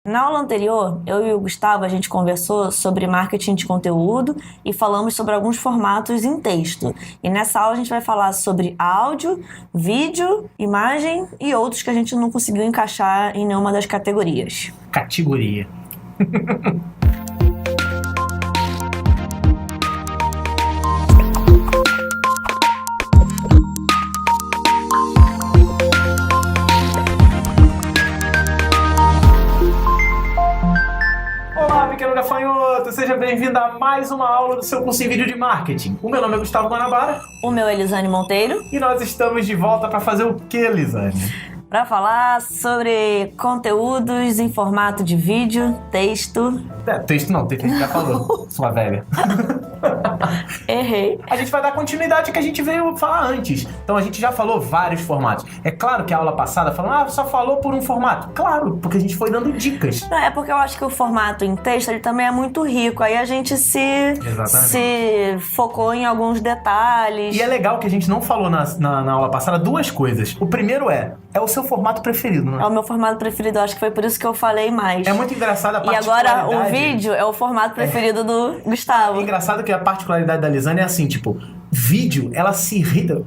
Na aula anterior, eu e o Gustavo, a gente conversou sobre marketing de conteúdo e falamos sobre alguns formatos em texto. E nessa aula a gente vai falar sobre áudio, vídeo, imagem e outros que a gente não conseguiu encaixar em nenhuma das categorias. Categoria. Olá, pequeno gafanhoto! Seja bem-vindo a mais uma aula do seu curso em vídeo de marketing. O meu nome é Gustavo Guanabara. O meu é Elisane Monteiro. E nós estamos de volta para fazer o que, Elisane? Para falar sobre conteúdos em formato de vídeo, texto. Texto não, texto a gente já falou, sua velha. Errei. A gente vai dar continuidade que a gente veio falar antes. Então a gente já falou vários formatos. É claro que a aula passada falou, só falou por um formato. Claro, porque a gente foi dando dicas. Não, é porque eu acho que o formato em texto ele também é muito rico. Aí a gente se focou em alguns detalhes. E é legal que a gente não falou na aula passada duas coisas. O primeiro é o seu formato preferido, né? É o meu formato preferido, eu acho que foi por isso que eu falei mais. É muito engraçado a E particularidade. agora o vídeo é o formato preferido do Gustavo. É engraçado que a particularidade da Lisane é assim, tipo, vídeo, ela se irrita.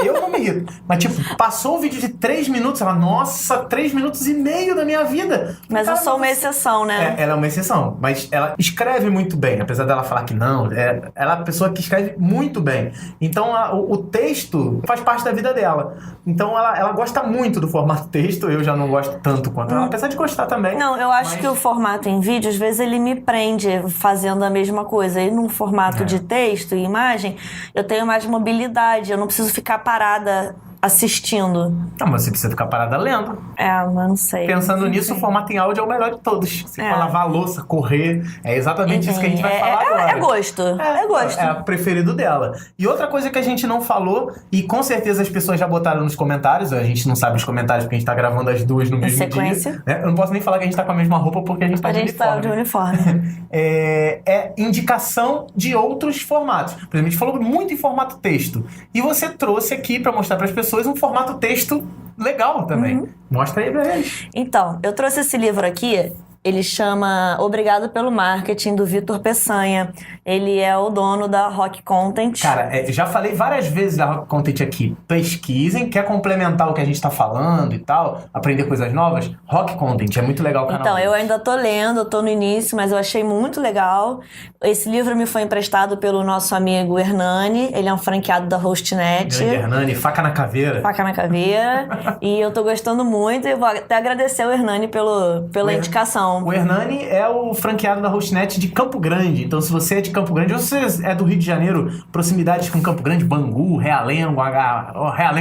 Eu não me irrito. Mas, tipo, passou um vídeo de 3 minutos, ela, nossa, 3 minutos e meio da minha vida. Mas eu sou uma exceção, né? Ela é uma exceção, mas ela escreve muito bem, apesar dela falar que não. Ela é a pessoa que escreve muito bem. Então, o texto faz parte da vida dela. Então, ela gosta muito do formato texto, eu já não gosto tanto quanto ela, apesar de gostar também. Não, eu acho que o formato em vídeo, às vezes, ele me prende fazendo a mesma coisa. E num formato de texto e imagem, eu tenho mais mobilidade, eu não preciso ficar parada assistindo. Não, mas você precisa ficar parada lendo. Mas não sei. Pensando nisso, o formato em áudio é o melhor de todos. Você pode lavar a louça, correr. É exatamente isso que a gente vai falar agora. É gosto. É gosto. É o preferido dela. E outra coisa que a gente não falou, e com certeza as pessoas já botaram nos comentários, a gente não sabe os comentários porque a gente tá gravando as duas no mesmo sequência. dia. Né? Eu não posso nem falar que a gente tá com a mesma roupa porque a gente tá de uniforme. A gente tá de uniforme. É indicação de outros formatos. Por exemplo, a gente falou muito em formato texto. E você trouxe aqui pra mostrar pras pessoas um formato texto legal também. Mostra aí pra eles. Então, eu trouxe esse livro aqui. Ele chama Obrigado pelo Marketing, do Vitor Peçanha. Ele é o dono da Rock Content. Cara, já falei várias vezes da Rock Content aqui. Pesquisem, quer complementar o que a gente tá falando e tal, aprender coisas novas? Rock Content, é muito legal o canal. Então, eu ainda tô lendo, eu tô no início, mas eu achei muito legal. Esse livro me foi emprestado pelo nosso amigo Hernani. Ele é um franqueado da Hostnet. Grande Hernani, faca na caveira. Faca na caveira. E eu tô gostando muito e vou até agradecer ao Hernani pela indicação. O Hernani é o franqueado da Hostnet de Campo Grande. Então, se você é de Campo Grande ou se você é do Rio de Janeiro, proximidades com Campo Grande, Bangu, Realengo,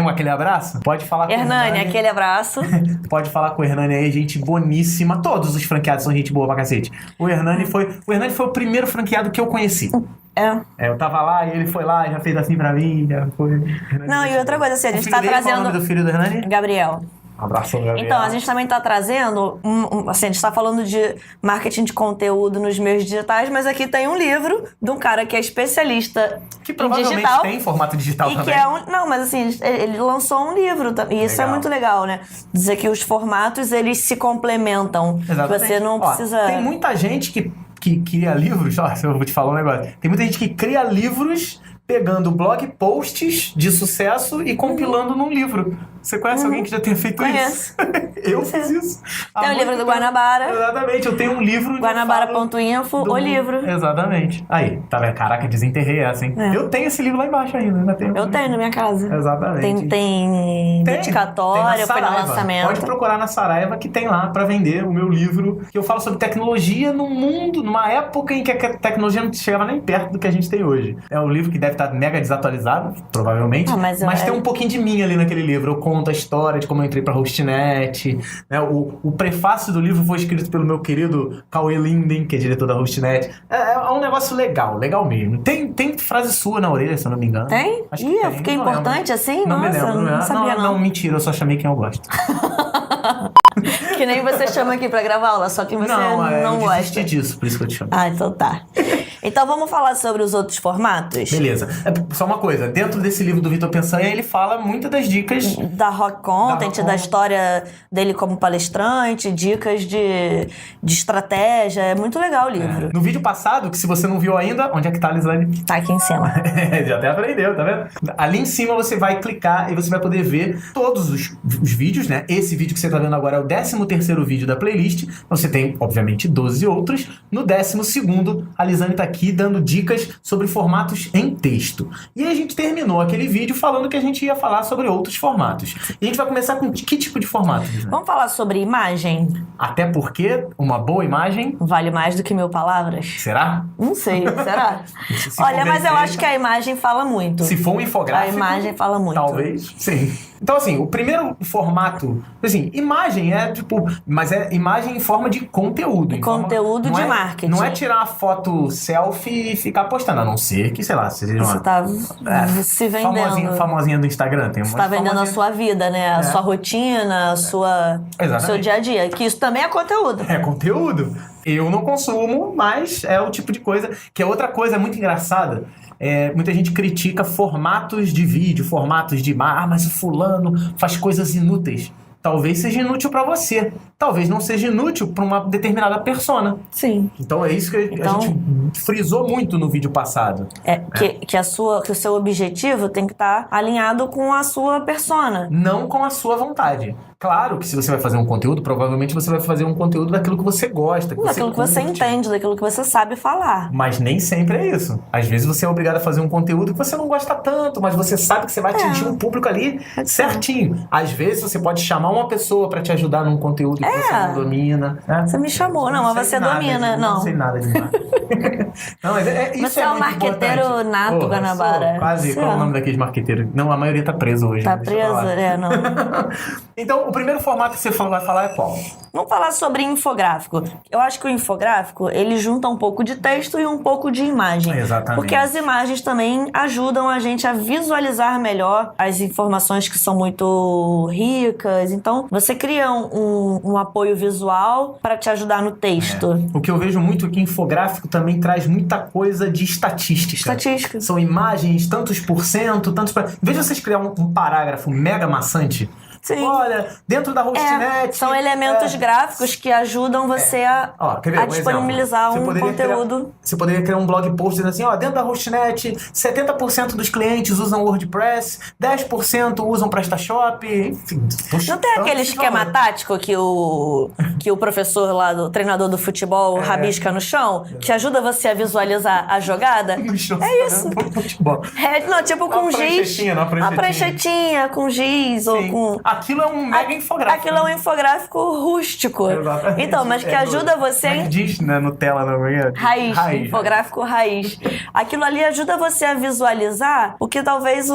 aquele abraço, pode falar com o Hernani, aquele abraço. Pode falar com o Hernani aí, gente boníssima. Todos os franqueados são gente boa pra cacete. O Hernani foi o primeiro franqueado que eu conheci. Eu tava lá e ele foi lá e já fez assim pra mim. Já foi. Não, e outra coisa assim, a gente tá trazendo... Qual é o nome do filho do Hernani? Gabriel. Um abraço, Gabriel. Então, a gente também tá trazendo, assim, a gente tá falando de marketing de conteúdo nos meios digitais, mas aqui tem um livro de um cara que é especialista que provavelmente em digital, tem formato digital também. Não, mas assim, ele lançou um livro, e isso é muito legal, né? Dizer que os formatos, eles se complementam. Exatamente. Você não precisa... Tem muita gente que cria livros, eu vou te falar um negócio. Tem muita gente que cria livros pegando blog posts de sucesso e compilando num livro. Você conhece alguém que já tenha feito isso? Eu fiz isso. Tem o livro do Guanabara. Exatamente, eu tenho um livro... Guanabara.info, o livro. Exatamente. Aí, tá vendo? Caraca, desenterrei essa, hein? Eu tenho esse livro lá embaixo ainda. Eu tenho na minha casa. Exatamente. Tem dedicatória, foi no lançamento. Pode procurar na Saraiva que tem lá pra vender o meu livro, que eu falo sobre tecnologia no mundo, numa época em que a tecnologia não chegava nem perto do que a gente tem hoje. É um livro que deve estar mega desatualizado, provavelmente, mas tem um pouquinho de mim ali naquele livro. Eu conto a história de como eu entrei pra Hostnet, né? O prefácio do livro foi escrito pelo meu querido Cauê Linden, que é diretor da Hostnet. É um negócio legal mesmo. Tem frase sua na orelha, se eu não me engano. Tem? Acho que eu fiquei importante assim? Não Nossa, me lembro, não sabia não. Não, mentira, eu só chamei quem eu gosto. Que nem você chama aqui pra gravar aula, só que você não eu gosta. desisti disso, por isso que eu te chamo. Ah, então tá. Então vamos falar sobre os outros formatos? Beleza. Só uma coisa, dentro desse livro do Vitor Peçanha, ele fala muitas das dicas... Da Rock Content, da história dele como palestrante, dicas de estratégia. É muito legal o livro. No vídeo passado, que se você não viu ainda, onde é que tá, Lislane? Tá aqui em cima. Já até aprendeu, tá vendo? Ali em cima você vai clicar e você vai poder ver todos os vídeos, né? Esse vídeo que você tá vendo agora é o 13º vídeo da playlist. Você tem, obviamente, 12 outros. No 12º, a Lislane tá aqui dando dicas sobre formatos em texto. E aí a gente terminou aquele vídeo falando que a gente ia falar sobre outros formatos. E a gente vai começar com que tipo de formato, Lislane? Vamos falar sobre imagem? Até porque uma boa imagem... Vale mais do que 1000 palavras? Será? Não sei, será? Se Olha, for mas eu bem acho que a imagem fala muito. Se for um infográfico... A imagem fala muito. Talvez, sim. Então, assim, o primeiro formato... Assim, imagem é, tipo... Mas é imagem em forma de conteúdo. Conteúdo de marketing. Não é tirar uma foto selfie e ficar postando. A não ser que, sei lá, seja uma... Você tá se vendendo. Famosinha do Instagram. Tem você tá vendendo a sua vida, né? A sua rotina, o seu dia a dia. Que isso também é conteúdo. É conteúdo. Eu não consumo, mas é o tipo de coisa... Que é outra coisa muito engraçada. Muita gente critica formatos de vídeo, formatos de... mas o fulano faz coisas inúteis. Talvez seja inútil pra você. Talvez não seja inútil pra uma determinada persona. Sim. Então é isso que a gente frisou muito no vídeo passado. Que o seu objetivo tem que estar alinhado com a sua persona. Não com a sua vontade. Claro que se você vai fazer um conteúdo, provavelmente você vai fazer um conteúdo daquilo que você gosta. Daquilo que você entende, daquilo que você sabe falar. Mas nem sempre é isso. Às vezes você é obrigado a fazer um conteúdo que você não gosta tanto, mas você sabe que você vai atingir um público ali certinho. Às vezes você pode chamar uma pessoa pra te ajudar num conteúdo que você não domina. Você me chamou, mas você domina. Não sei nada de marketing. Não, mas isso você é um marqueteiro nato, Guanabara. Quase. Qual é o nome daqueles marqueteiros? Não, a maioria tá preso hoje. Tá preso? Não. Então, o primeiro formato que você vai falar é qual? Vamos falar sobre infográfico. Eu acho que o infográfico, ele junta um pouco de texto e um pouco de imagem. Exatamente. Porque as imagens também ajudam a gente a visualizar melhor as informações que são muito ricas. Então, você cria um apoio visual para te ajudar no texto. O que eu vejo muito é que infográfico também traz muita coisa de estatística. São imagens, tantos por cento, tantos... Em vez de vocês criar um parágrafo mega maçante... Sim. Olha, dentro da hostnet... São elementos gráficos que ajudam você a disponibilizar um conteúdo. Você poderia criar um blog post dizendo assim, dentro da hostnet, 70% dos clientes usam WordPress, 10% usam PrestaShop, enfim... Não tem aquele esquema tático que o professor lá, do treinador do futebol, rabisca no chão, que ajuda você a visualizar a jogada? É isso. Tipo com giz. Uma pranchetinha com giz ou com... Aquilo é um mega infográfico. Aquilo é um infográfico rústico. Exatamente. Então, mas que ajuda você... Como é que diz, né? Nutella na manhã? Raiz. Infográfico raiz. Aquilo ali ajuda você a visualizar o que talvez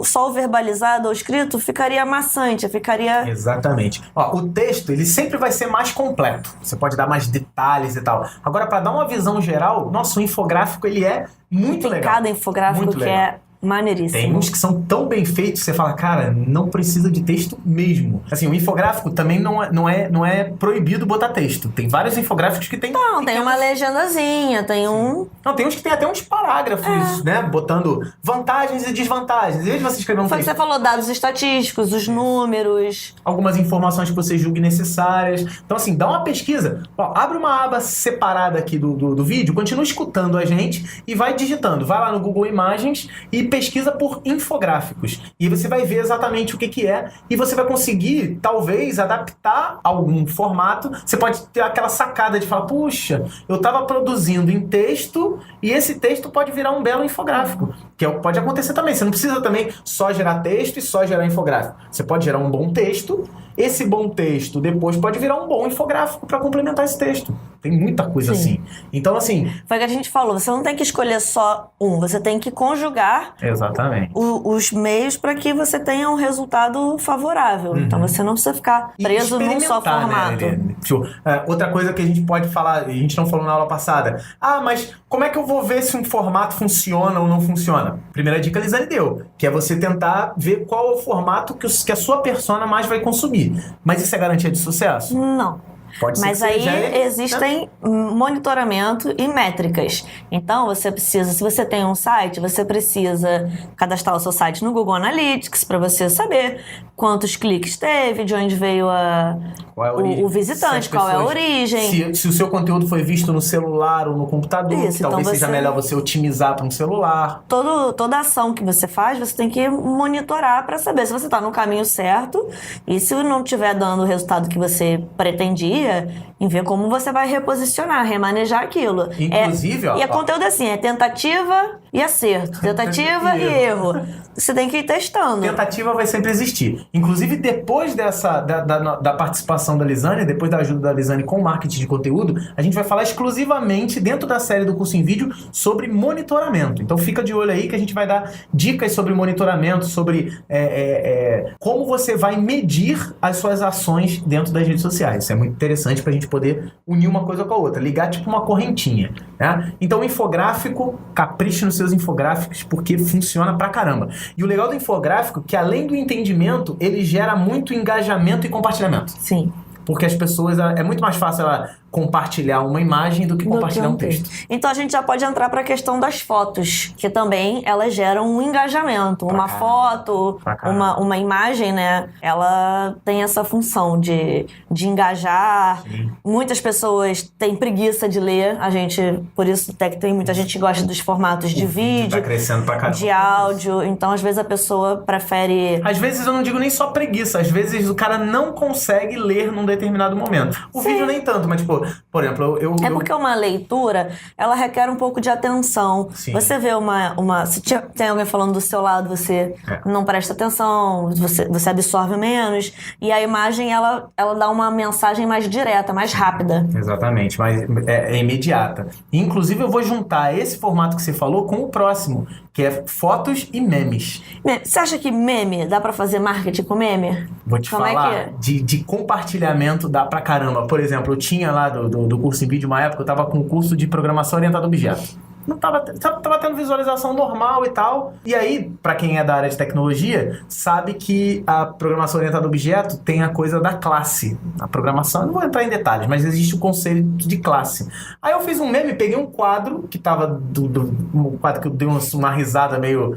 só o verbalizado ou escrito ficaria maçante, ficaria... Exatamente. O texto, ele sempre vai ser mais completo. Você pode dar mais detalhes e tal. Agora, para dar uma visão geral, o infográfico, ele é muito legal. Tem cada infográfico muito que legal. É maneiríssimo. Tem uns que são tão bem feitos que você fala, cara, não precisa de texto mesmo. Assim, o infográfico também não é proibido botar texto. Tem vários infográficos que tem... Não, tem uma legendazinha, tem um... Não, tem uns que tem até uns parágrafos, né? Botando vantagens e desvantagens. Em vez de você escrever um texto... Você falou dados estatísticos, os números... Algumas informações que você julgue necessárias. Então, assim, dá uma pesquisa. Abre uma aba separada aqui do vídeo, continua escutando a gente e vai digitando. Vai lá no Google Imagens e pesquisa por infográficos. E você vai ver exatamente o que é e você vai conseguir, talvez, adaptar algum formato. Você pode ter aquela sacada de falar, puxa, eu estava produzindo em texto e esse texto pode virar um belo infográfico. Que pode acontecer também. Você não precisa também só gerar texto e só gerar infográfico. Você pode gerar um bom texto. Esse bom texto depois pode virar um bom infográfico para complementar esse texto. Tem muita coisa assim. Então, assim... Foi o que a gente falou, você não tem que escolher só um, você tem que conjugar Exatamente. os meios para que você tenha um resultado favorável. Então você não precisa ficar preso num só formato. Né? Outra coisa que a gente pode falar, a gente não falou na aula passada, mas como é que eu vou ver se um formato funciona ou não funciona? Primeira dica a Lisane deu, que é você tentar ver qual é o formato que a sua persona mais vai consumir. Mas isso é garantia de sucesso? Não. Pode ser. Mas aí existem monitoramento e métricas. Então, você precisa, se você tem um site, você precisa cadastrar o seu site no Google Analytics para você saber quantos cliques teve, de onde veio o visitante, qual é a origem. Se o seu conteúdo foi visto no celular ou no computador, Isso, talvez então seja melhor você otimizar para um celular. Toda ação que você faz, você tem que monitorar para saber se você está no caminho certo e se não estiver dando o resultado que você pretendia, em ver como você vai reposicionar, remanejar aquilo. Inclusive, e conteúdo assim, é tentativa e acerto, tentativa e erro. Você tem que ir testando. Tentativa vai sempre existir. Inclusive, depois da participação da Lisane, depois da ajuda da Lisane com o marketing de conteúdo, a gente vai falar exclusivamente dentro da série do curso em vídeo sobre monitoramento. Então fica de olho aí que a gente vai dar dicas sobre monitoramento, sobre como você vai medir as suas ações dentro das redes sociais. Isso é muito interessante para a gente poder unir uma coisa com a outra, ligar tipo uma correntinha, né? Então, o infográfico, capriche nos seus infográficos porque funciona pra caramba. E o legal do infográfico é que, além do entendimento, ele gera muito engajamento e compartilhamento. Sim. Porque as pessoas... É muito mais fácil ela compartilhar uma imagem do que compartilhar um texto. Então a gente já pode entrar para a questão das fotos, que também elas geram um engajamento. Uma foto, uma imagem, né? Ela tem essa função de engajar. Sim. Muitas pessoas têm preguiça de ler. Por isso até que tem muita gente que gosta dos formatos de vídeo, tá crescendo pra caramba, de áudio. Então às vezes a pessoa prefere... Às vezes eu não digo nem só preguiça, às vezes o cara não consegue ler num determinado momento. O vídeo nem tanto, mas tipo, por exemplo, porque uma leitura, ela requer um pouco de atenção. Sim. Você vê se tem alguém falando do seu lado, você não presta atenção, você absorve menos. E a imagem, ela dá uma mensagem mais direta, mais rápida. Exatamente, mas é imediata. Inclusive, eu vou juntar esse formato que você falou com o próximo, que é fotos e memes. Você acha que meme, dá pra fazer marketing com meme? Vou te falar, de compartilhamento dá pra caramba. Por exemplo, eu tinha lá do curso em vídeo, uma época, eu tava com um curso de programação orientada a objeto. Não tava tendo visualização normal e tal. E aí, pra quem é da área de tecnologia, sabe que a programação orientada a objeto tem a coisa da classe. A programação, eu não vou entrar em detalhes, mas existe o conceito de classe. Aí eu fiz um meme, peguei um quadro, que tava um quadro que eu dei uma risada meio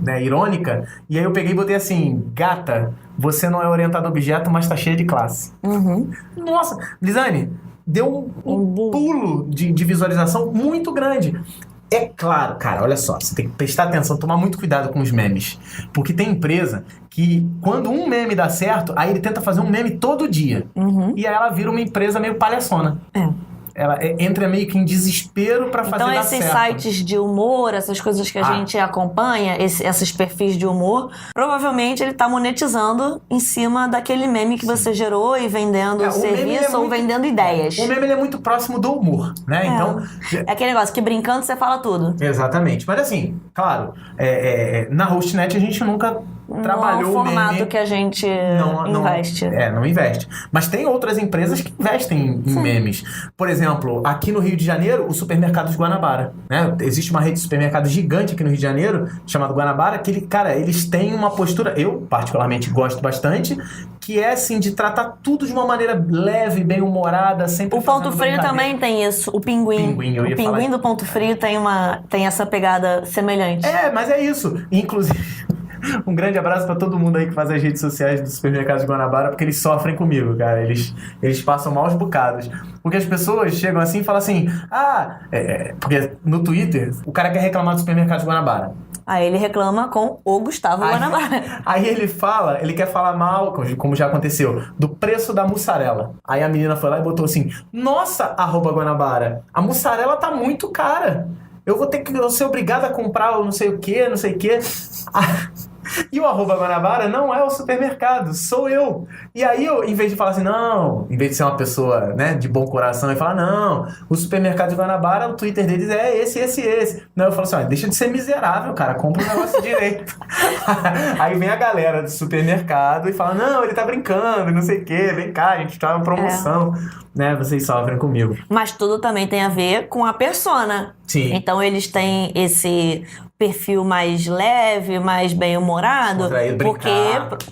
né, irônica, e aí eu peguei e botei assim, gata, você não é orientada a objeto, mas tá cheia de classe. Uhum. Nossa, Lisane, deu um pulo de visualização muito grande. É claro, cara, olha só, você tem que prestar atenção, tomar muito cuidado com os memes. Porque tem empresa que, quando um meme dá certo, aí ele tenta fazer um meme todo dia. Uhum. E aí ela vira uma empresa meio palhaçona. Ela entra meio que em desespero pra fazer dar certo. Então, esses sites de humor, essas coisas que a gente acompanha, esses perfis de humor, provavelmente ele tá monetizando em cima daquele meme que você gerou e vendendo serviço ou vendendo ideias. O meme ele é muito próximo do humor, né? Então, é aquele negócio que brincando você fala tudo. Exatamente. Mas assim, claro, na HostNet a gente nunca trabalhou o formato meme, que a gente investe. Não investe. Mas tem outras empresas que investem em memes. Por exemplo, aqui no Rio de Janeiro, o Supermercados Guanabara. Né? Existe uma rede de supermercados gigante aqui no Rio de Janeiro, chamado Guanabara, que, eles têm uma postura, eu particularmente gosto bastante, que é assim, de tratar tudo de uma maneira leve, bem humorada, sempre. O Ponto Frio também tem isso. O Pinguim. O Pinguim do Ponto Frio tem essa pegada semelhante. Mas é isso. Inclusive, um grande abraço pra todo mundo aí que faz as redes sociais do Supermercados de Guanabara, porque eles sofrem comigo, cara. Eles passam maus bocados. Porque as pessoas chegam assim e falam assim, porque no Twitter, o cara quer reclamar do Supermercados de Guanabara. Aí ele reclama com o Gustavo Guanabara. Aí ele quer falar mal, como já aconteceu, do preço da mussarela. Aí a menina foi lá e botou assim, nossa, @Guanabara, a mussarela tá muito cara. Eu vou ser obrigada a comprar não sei o que. E o @Guanabara não é o supermercado, sou eu. E aí eu, em vez de falar assim, não, em vez de ser uma pessoa, né, de bom coração e falar, não, o supermercado de Guanabara, o Twitter deles é esse. Não, eu falo assim, deixa de ser miserável, cara, compra um negócio direito. Aí vem a galera do supermercado e fala, não, ele tá brincando, não sei o quê, vem cá, a gente tá em promoção. Né, vocês sofrem comigo. Mas tudo também tem a ver com a persona. Sim. Então eles têm esse perfil mais leve, mais bem-humorado,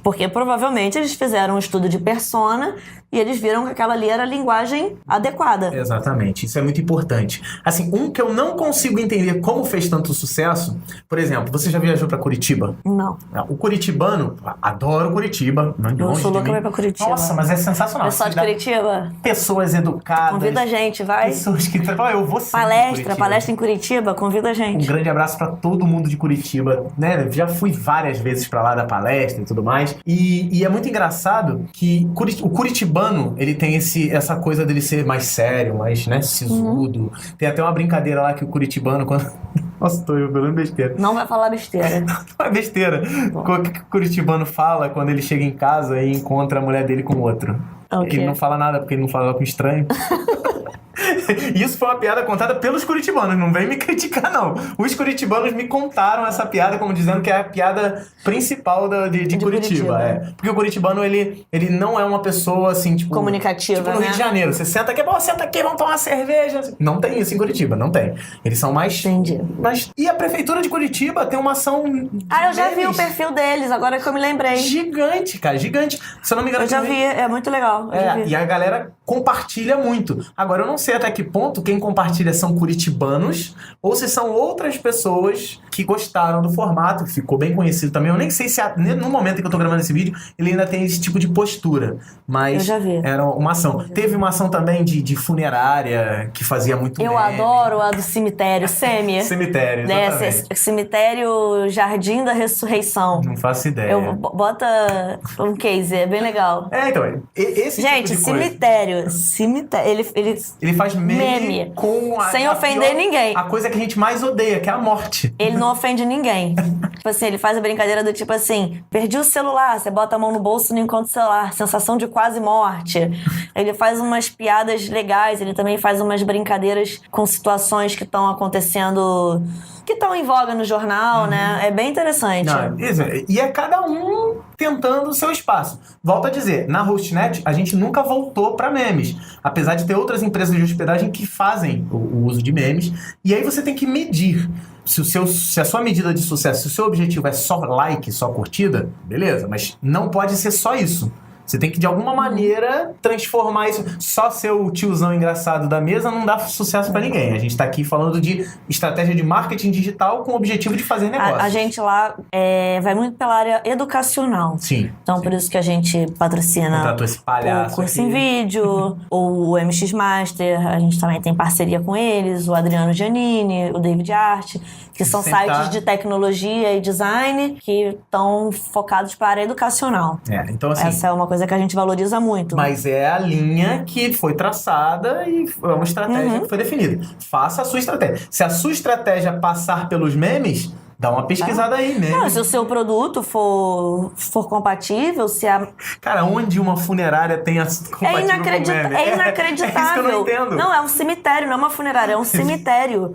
porque provavelmente eles fizeram um estudo de persona e eles viram que aquela ali era a linguagem adequada. Exatamente, isso é muito importante. Assim, um que eu não consigo entender como fez tanto sucesso, por exemplo, você já viajou pra Curitiba? Não. O curitibano, adoro Curitiba, não de Eu longe sou de louca mim. pra ir pra Curitiba. Nossa, mas é sensacional. Pessoal de Curitiba? Pessoas educadas. Convida a gente, vai. Pessoas que trabalham, eu vou sempre Palestra em Curitiba, convida a gente. Um grande abraço pra todo mundo de Curitiba, né? Já fui várias vezes pra lá da palestra e tudo mais. E é muito engraçado que o curitibano, ele tem essa coisa dele ser mais sério, mais, né, sisudo. Tem até uma brincadeira lá que o curitibano, quando... Nossa, tô eu falando besteira. Não vai falar besteira. Não é besteira. O que o curitibano fala quando ele chega em casa e encontra a mulher dele com outro? Okay. Ele não fala nada porque ele não fala com estranho. Isso foi uma piada contada pelos curitibanos, não vem me criticar, não. Os curitibanos me contaram essa piada como dizendo que é a piada principal de Curitiba. Porque o curitibano, ele não é uma pessoa, assim, tipo... comunicativa, tipo no Rio de Janeiro. Você senta aqui, senta aqui, vamos tomar uma cerveja. Não tem isso em Curitiba, não tem. Eles são mais... Entendi. E a prefeitura de Curitiba tem uma ação... eu já vi o perfil deles, agora que eu me lembrei. Gigante, cara, gigante. Se eu não me engano... Eu já vi, é muito legal. E a galera compartilha muito. Agora, eu não sei até que ponto quem compartilha são curitibanos ou se são outras pessoas que gostaram do formato, que ficou bem conhecido também. Eu nem sei se no momento em que eu tô gravando esse vídeo ele ainda tem esse tipo de postura, mas eu já vi. Era uma ação. Teve uma ação também de funerária que fazia muito Eu meme. adoro a do cemitério, Cemitério, exatamente. Cemitério Jardim da Ressurreição. Não faço ideia. Bota um case, é bem legal. Então, esse gente, tipo de cemitério, ele faz meme com sem ofender ninguém. A coisa que a gente mais odeia, que é a morte. Ele não ofende ninguém. Tipo assim, ele faz a brincadeira do tipo assim, perdi o celular, você bota a mão no bolso e não encontra o celular, sensação de quase morte. Ele faz umas piadas legais, ele também faz umas brincadeiras com situações que estão acontecendo, que estão em voga no jornal, né? É bem interessante. E é cada um tentando o seu espaço. Volto a dizer, na Hostnet a gente nunca voltou para memes, apesar de ter outras empresas de hospedagem que fazem o uso de memes, e aí você tem que medir. Se a sua medida de sucesso, se o seu objetivo é só like, só curtida, beleza, mas não pode ser só isso. Você tem que, de alguma maneira, transformar isso. Só ser o tiozão engraçado da mesa não dá sucesso pra ninguém. A gente tá aqui falando de estratégia de marketing digital com o objetivo de fazer negócio. A gente lá vai muito pela área educacional. Sim. Então, por isso que a gente patrocina contratou esse palhaço o curso em vídeo, o MX Master. A gente também tem parceria com eles, o Adriano Giannini, o David Art, que são sites de tecnologia e design que estão focados para a área educacional. Então, assim, essa é uma coisa que a gente valoriza muito. Mas é a linha que foi traçada e é uma estratégia que foi definida. Faça a sua estratégia. Se a sua estratégia passar pelos memes, dá uma pesquisada aí, memes. Não, se o seu produto for compatível, se a... Cara, onde uma funerária tem a compatível é inacreditável. É isso que eu não entendo. Não, é um cemitério, não é uma funerária, é um cemitério.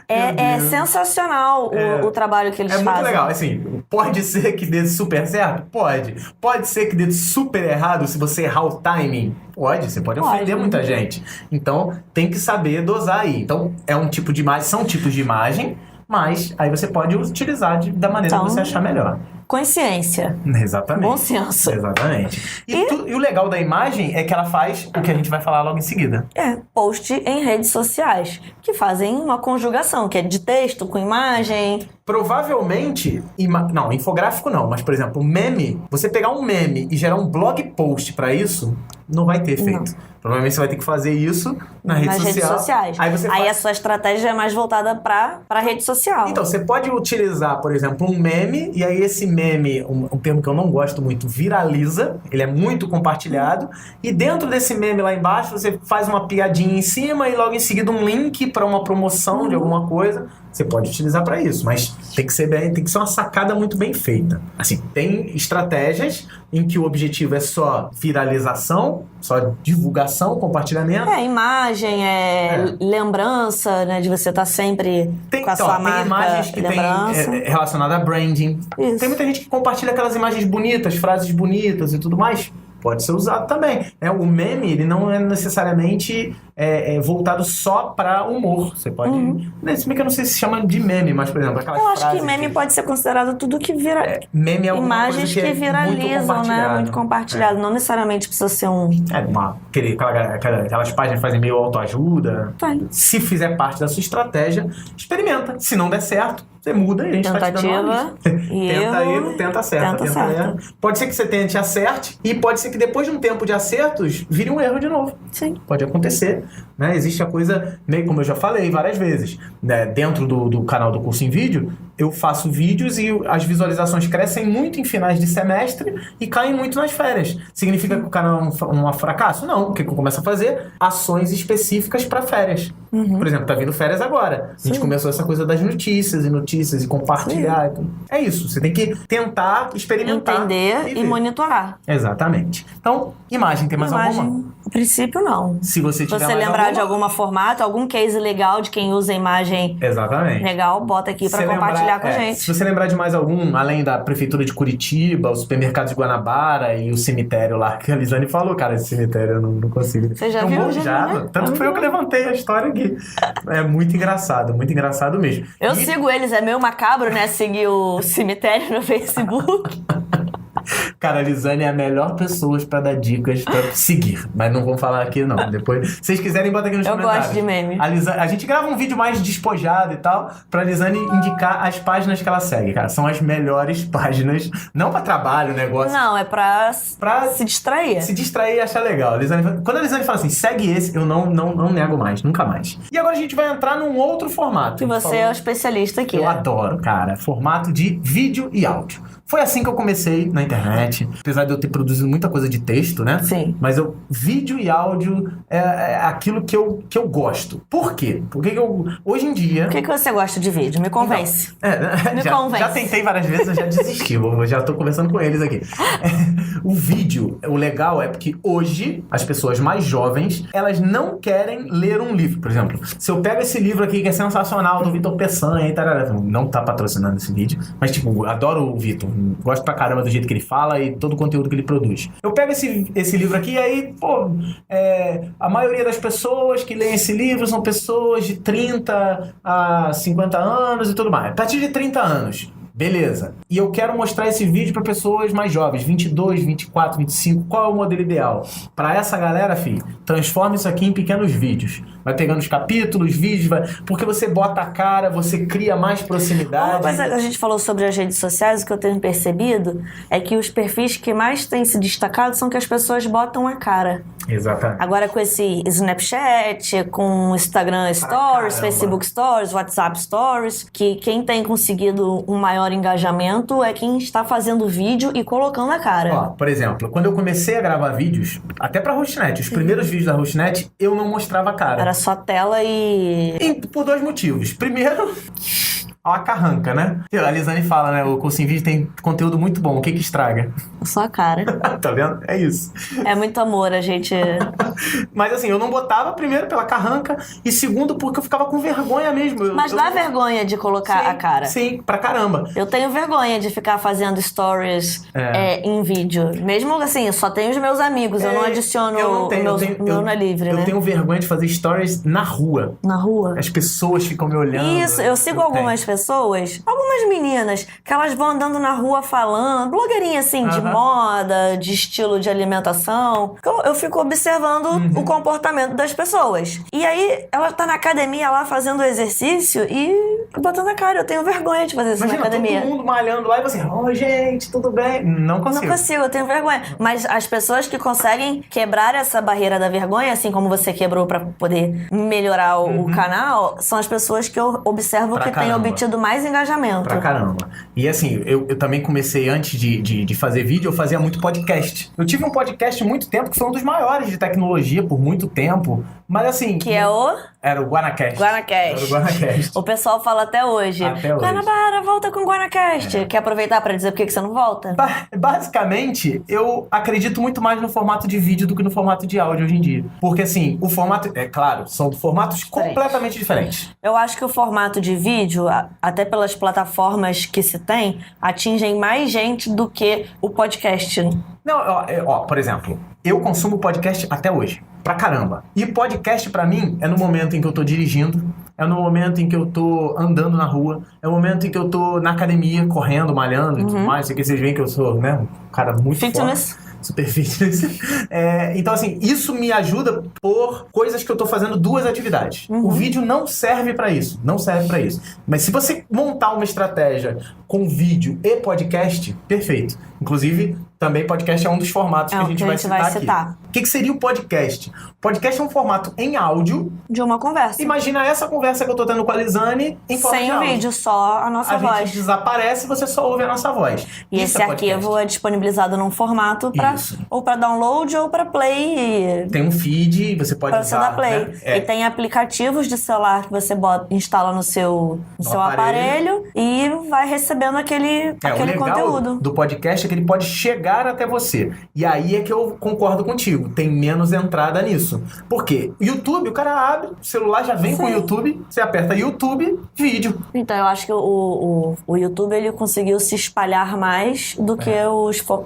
É sensacional o trabalho que eles fazem. É muito legal. Assim, pode ser que dê super certo? Pode. Pode ser que dê super errado se você errar o timing? Pode. Você pode ofender muita gente. Então, tem que saber dosar aí. Então, são tipos de imagem, mas aí você pode utilizar da maneira que você achar melhor. Consciência. Exatamente. Bom senso. Exatamente. E o legal da imagem é que ela faz o que a gente vai falar logo em seguida. Post em redes sociais, que fazem uma conjugação, que é de texto com imagem. Provavelmente, não, infográfico não, mas, por exemplo, meme, você pegar um meme e gerar um blog post pra isso, não vai ter efeito. Não. Provavelmente você vai ter que fazer isso nas redes sociais. Aí a sua estratégia é mais voltada pra rede social. Então, você pode utilizar, por exemplo, um meme, e aí esse meme, um termo que eu não gosto muito, viraliza, ele é muito compartilhado, e dentro desse meme lá embaixo, você faz uma piadinha em cima e logo em seguida um link para uma promoção de alguma coisa. Você pode utilizar para isso, mas Tem que ser uma sacada muito bem feita. Assim, tem estratégias em que o objetivo é só viralização, só divulgação, compartilhamento. Imagem, lembrança, né? De você estar sempre com a sua marca. Tem imagens que tem relacionada a branding. Isso. Tem muita gente que compartilha aquelas imagens bonitas, frases bonitas e tudo mais. Pode ser usado também. O meme, ele não é necessariamente voltado só para humor. Você pode... Se bem que eu não sei se chama de meme, mas, por exemplo, aquelas frases... Eu acho que meme pode ser considerado tudo que vira... Meme é imagens coisa que viralizam, né? Muito compartilhado. Não necessariamente precisa ser um... Aquelas páginas que fazem meio autoajuda. Tem. Se fizer parte da sua estratégia, experimenta. Se não der certo, você muda e a gente tá te dando uma lista. Tenta erro, tenta acerto. Erro. Pode ser que você tente acerte e pode ser que depois de um tempo de acertos, vire um erro de novo. Sim. Pode acontecer. Né? Existe a coisa, meio como eu já falei várias vezes, né? Dentro do canal do Curso em Vídeo, eu faço vídeos e as visualizações crescem muito em finais de semestre e caem muito nas férias. Significa que o canal é um fracasso? Não. O que eu começo a fazer? Ações específicas para férias. Por exemplo, tá vindo férias agora. A gente começou essa coisa das notícias e compartilhar. É isso. Você tem que tentar experimentar. Entender e monitorar. Exatamente. Então, imagem. Tem mais alguma? No princípio, não. Se você tiver mais lembrar de algum formato, algum case legal de quem usa a imagem legal, bota aqui para compartilhar com a gente. Se você lembrar de mais algum, além da Prefeitura de Curitiba, o Supermercado de Guanabara e o cemitério lá, que a Lisane falou, cara, esse cemitério eu não consigo. Você já viu? Tanto que foi eu que levantei a história aqui. É muito engraçado mesmo. Eu sigo eles, é meio macabro, né? Seguir o cemitério no Facebook. Cara, a Lisane é a melhor pessoa pra dar dicas pra seguir. Mas não vamos falar aqui, não. Depois, se vocês quiserem, bota aqui nos comentários. Eu gosto de meme. A gente grava um vídeo mais despojado e tal, pra Lisane indicar as páginas que ela segue, cara. São as melhores páginas. Não pra trabalho, negócio. Não, é pra se distrair. Se distrair e achar legal. Quando a Lisane fala assim, segue esse, eu não nego mais. Nunca mais. E agora a gente vai entrar num outro formato. Que você é o especialista aqui. Eu adoro, cara. Formato de vídeo e áudio. Foi assim que eu comecei na internet, apesar de eu ter produzido muita coisa de texto, né? Sim. Mas vídeo e áudio é aquilo que eu gosto. Por quê? Porque hoje em dia... Por que você gosta de vídeo? Me convence. Convence. Já tentei várias vezes, eu já desisti. Eu já tô conversando com eles aqui. O vídeo, o legal é porque hoje, as pessoas mais jovens, elas não querem ler um livro. Por exemplo, se eu pego esse livro aqui que é sensacional, do Vitor Peçanha e tal, não tá patrocinando esse vídeo, mas tipo, adoro o Vitor. Gosto pra caramba do jeito que ele fala e todo o conteúdo que ele produz. Eu pego esse livro aqui e aí, a maioria das pessoas que leem esse livro são pessoas de 30 a 50 anos e tudo mais. A partir de 30 anos. Beleza. E eu quero mostrar esse vídeo para pessoas mais jovens, 22, 24, 25. Qual é o modelo ideal? Para essa galera, filho, transforma isso aqui em pequenos vídeos. Vai pegando os capítulos, vídeos, porque você bota a cara, você cria mais proximidade. Uma coisa que a gente falou sobre as redes sociais, o que eu tenho percebido é que os perfis que mais têm se destacado são que as pessoas botam a cara. Exatamente. Agora com esse Snapchat, com Instagram Stories, Facebook Stories, WhatsApp Stories, que quem tem conseguido um maior engajamento é quem está fazendo vídeo e colocando a cara. Ó, por exemplo, quando eu comecei a gravar vídeos, até pra Hostnet, os primeiros vídeos da Hostnet, eu não mostrava a cara. Era só tela Por dois motivos. Primeiro... a carranca, né? A Lisane fala, né? O Curso em Vídeo tem conteúdo muito bom. O que estraga? Só a cara. Tá vendo? É isso. É muito amor, a gente... Mas assim, eu não botava, primeiro, pela carranca, e segundo, porque eu ficava com vergonha mesmo. Mas dá vergonha de colocar a cara. Sim, pra caramba. Eu tenho vergonha de ficar fazendo stories em vídeo. Mesmo assim, eu só tenho os meus amigos, eu não adiciono o meu não é livre, né? Eu tenho vergonha de fazer stories na rua. Na rua? As pessoas ficam me olhando. Isso, eu sigo algumas pessoas, algumas meninas, que elas vão andando na rua falando, blogueirinha assim, de moda, de estilo de alimentação. Eu fico observando o comportamento das pessoas. E aí, ela tá na academia lá fazendo exercício e botando a cara. Eu tenho vergonha de fazer isso na academia. Todo mundo malhando lá e você, gente, tudo bem? Não consigo. Não consigo, eu tenho vergonha. Mas as pessoas que conseguem quebrar essa barreira da vergonha, assim como você quebrou pra poder melhorar o canal, são as pessoas que eu observo que têm obtido mais engajamento. Pra caramba. E assim, eu também comecei, antes de fazer vídeo, eu fazia muito podcast. Eu tive um podcast muito tempo que foi um dos maiores de tecnologia por muito tempo. Mas assim... Que é o... Era o Guanacast. Guanacast. Era o Guanacast. O pessoal fala até hoje. Até hoje. Guanabara, volta com o Guanacast. Quer aproveitar pra dizer por que você não volta? Basicamente, eu acredito muito mais no formato de vídeo do que no formato de áudio hoje em dia. Porque assim, o formato... É claro, são formatos completamente diferentes. Eu acho que o formato de vídeo, até pelas plataformas que se tem, atingem mais gente do que o podcast. Não, ó, por exemplo, eu consumo podcast até hoje. Pra caramba. E podcast pra mim é no momento em que eu tô dirigindo, é no momento em que eu tô andando na rua, é no momento em que eu tô na academia, correndo, malhando e tudo mais. Sei que vocês veem que eu sou, né, um cara muito Fitness. forte. Super fitness. Então, assim, isso me ajuda por coisas que eu tô fazendo duas atividades. O vídeo não serve pra isso. Não serve pra isso. Mas se você montar uma estratégia com vídeo e podcast, perfeito. Inclusive, também podcast é um dos formatos que a gente vai citar aqui. O que seria o podcast? O podcast é um formato em áudio. De uma conversa. Imagina essa conversa que eu tô tendo com a Lisane em forma de áudio. Sem vídeo, só a nossa voz. A gente desaparece e você só ouve a nossa voz. E esse arquivo é disponibilizado num formato pra, ou para download ou para play. Tem um feed, você pode usar. Pra você dar play. Né? E tem aplicativos de celular que você instala no seu aparelho e vai recebendo aquele conteúdo. Do podcast é que ele pode chegar até você. E aí é que eu concordo contigo. Tem menos entrada nisso. Por quê? YouTube, o cara abre, o celular já vem com o YouTube, você aperta YouTube, vídeo. Então eu acho que o YouTube ele conseguiu se espalhar mais do que